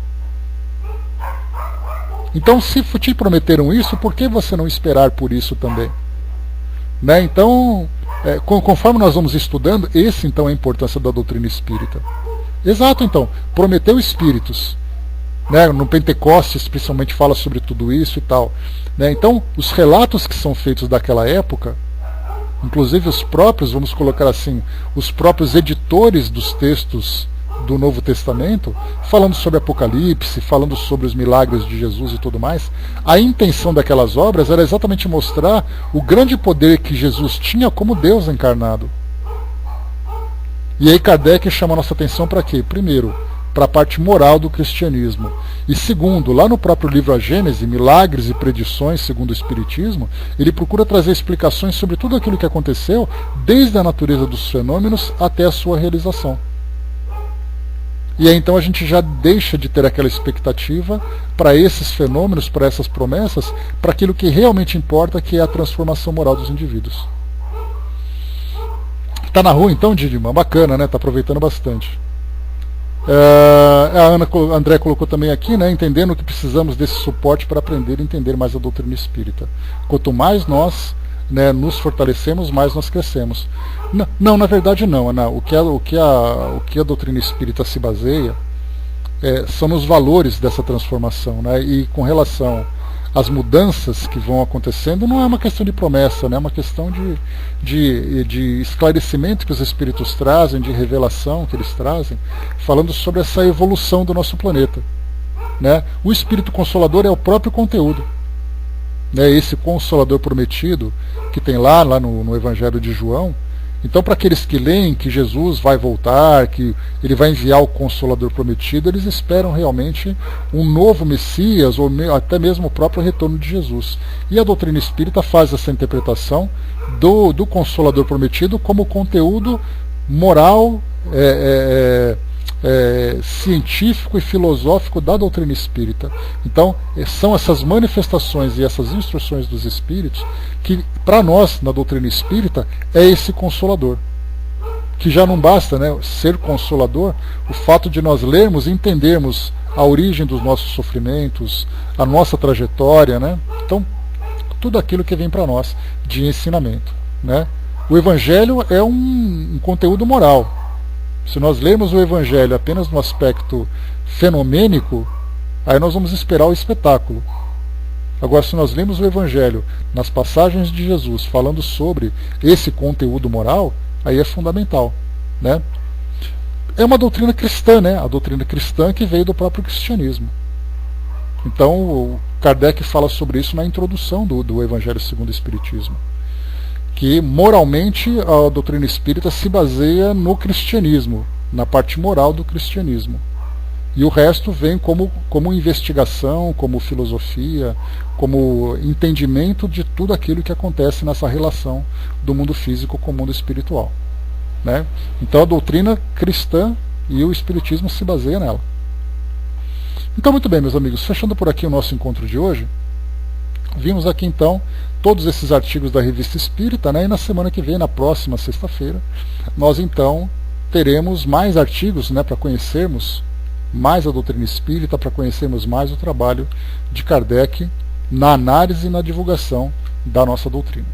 Então, se te prometeram isso, por que você não esperar por isso também? Né? Então, conforme nós vamos estudando, esse então é a importância da doutrina espírita. Exato, então, prometeu espíritos. Né, no Pentecostes principalmente fala sobre tudo isso e tal. Né, então, os relatos que são feitos daquela época, inclusive os próprios, vamos colocar assim, os próprios editores dos textos do Novo Testamento, falando sobre Apocalipse, falando sobre os milagres de Jesus e tudo mais, a intenção daquelas obras era exatamente mostrar o grande poder que Jesus tinha como Deus encarnado. E aí Kardec chama a nossa atenção para quê? Primeiro, para a parte moral do cristianismo. E segundo, lá no próprio livro A Gênese, Milagres e Predições segundo o Espiritismo, ele procura trazer explicações sobre tudo aquilo que aconteceu, desde a natureza dos fenômenos até a sua realização. E aí então a gente já deixa de ter aquela expectativa para esses fenômenos, para essas promessas, para aquilo que realmente importa, que é a transformação moral dos indivíduos. Tá na rua então, Didima? Bacana, né? Tá aproveitando bastante. A André colocou também aqui, né, entendendo que precisamos desse suporte para aprender e entender mais a doutrina espírita. Quanto mais nós, né, nos fortalecemos, mais nós crescemos. Não, na verdade não, Ana. O que a doutrina espírita se baseia são nos valores dessa transformação, né, e com relação às mudanças que vão acontecendo, não é uma questão de promessa, né, é uma questão de esclarecimento que os espíritos trazem, de revelação que eles trazem, falando sobre essa evolução do nosso planeta, né. O Espírito Consolador é o próprio conteúdo, né, esse Consolador prometido que tem lá no Evangelho de João. Então, para aqueles que leem que Jesus vai voltar, que ele vai enviar o Consolador prometido, eles esperam realmente um novo Messias, ou até mesmo o próprio retorno de Jesus. E a doutrina espírita faz essa interpretação do Consolador prometido como conteúdo moral, científico e filosófico da doutrina espírita. Então, são essas manifestações e essas instruções dos espíritos que, para nós, na doutrina espírita, é esse Consolador. Que já não basta, né, ser Consolador, o fato de nós lermos e entendermos a origem dos nossos sofrimentos, a nossa trajetória, né? Então, tudo aquilo que vem para nós de ensinamento, né? O Evangelho é um conteúdo moral. Se nós lermos o Evangelho apenas no aspecto fenomênico, aí nós vamos esperar o espetáculo. Agora, se nós lemos o Evangelho nas passagens de Jesus falando sobre esse conteúdo moral, aí é fundamental, né? É uma doutrina cristã, né? A doutrina cristã que veio do próprio cristianismo. Então, o Kardec fala sobre isso na introdução do Evangelho segundo o Espiritismo. Que moralmente a doutrina espírita se baseia no cristianismo, na parte moral do cristianismo. E o resto vem como investigação, como filosofia, como entendimento de tudo aquilo que acontece nessa relação do mundo físico com o mundo espiritual, né? Então a doutrina cristã e o espiritismo se baseia nela. Então, muito bem, meus amigos, fechando por aqui o nosso encontro de hoje, vimos aqui então todos esses artigos da Revista Espírita, né? E na semana que vem, na próxima sexta-feira, nós então teremos mais artigos, né, para conhecermos mais a doutrina espírita, para conhecermos mais o trabalho de Kardec na análise e na divulgação da nossa doutrina.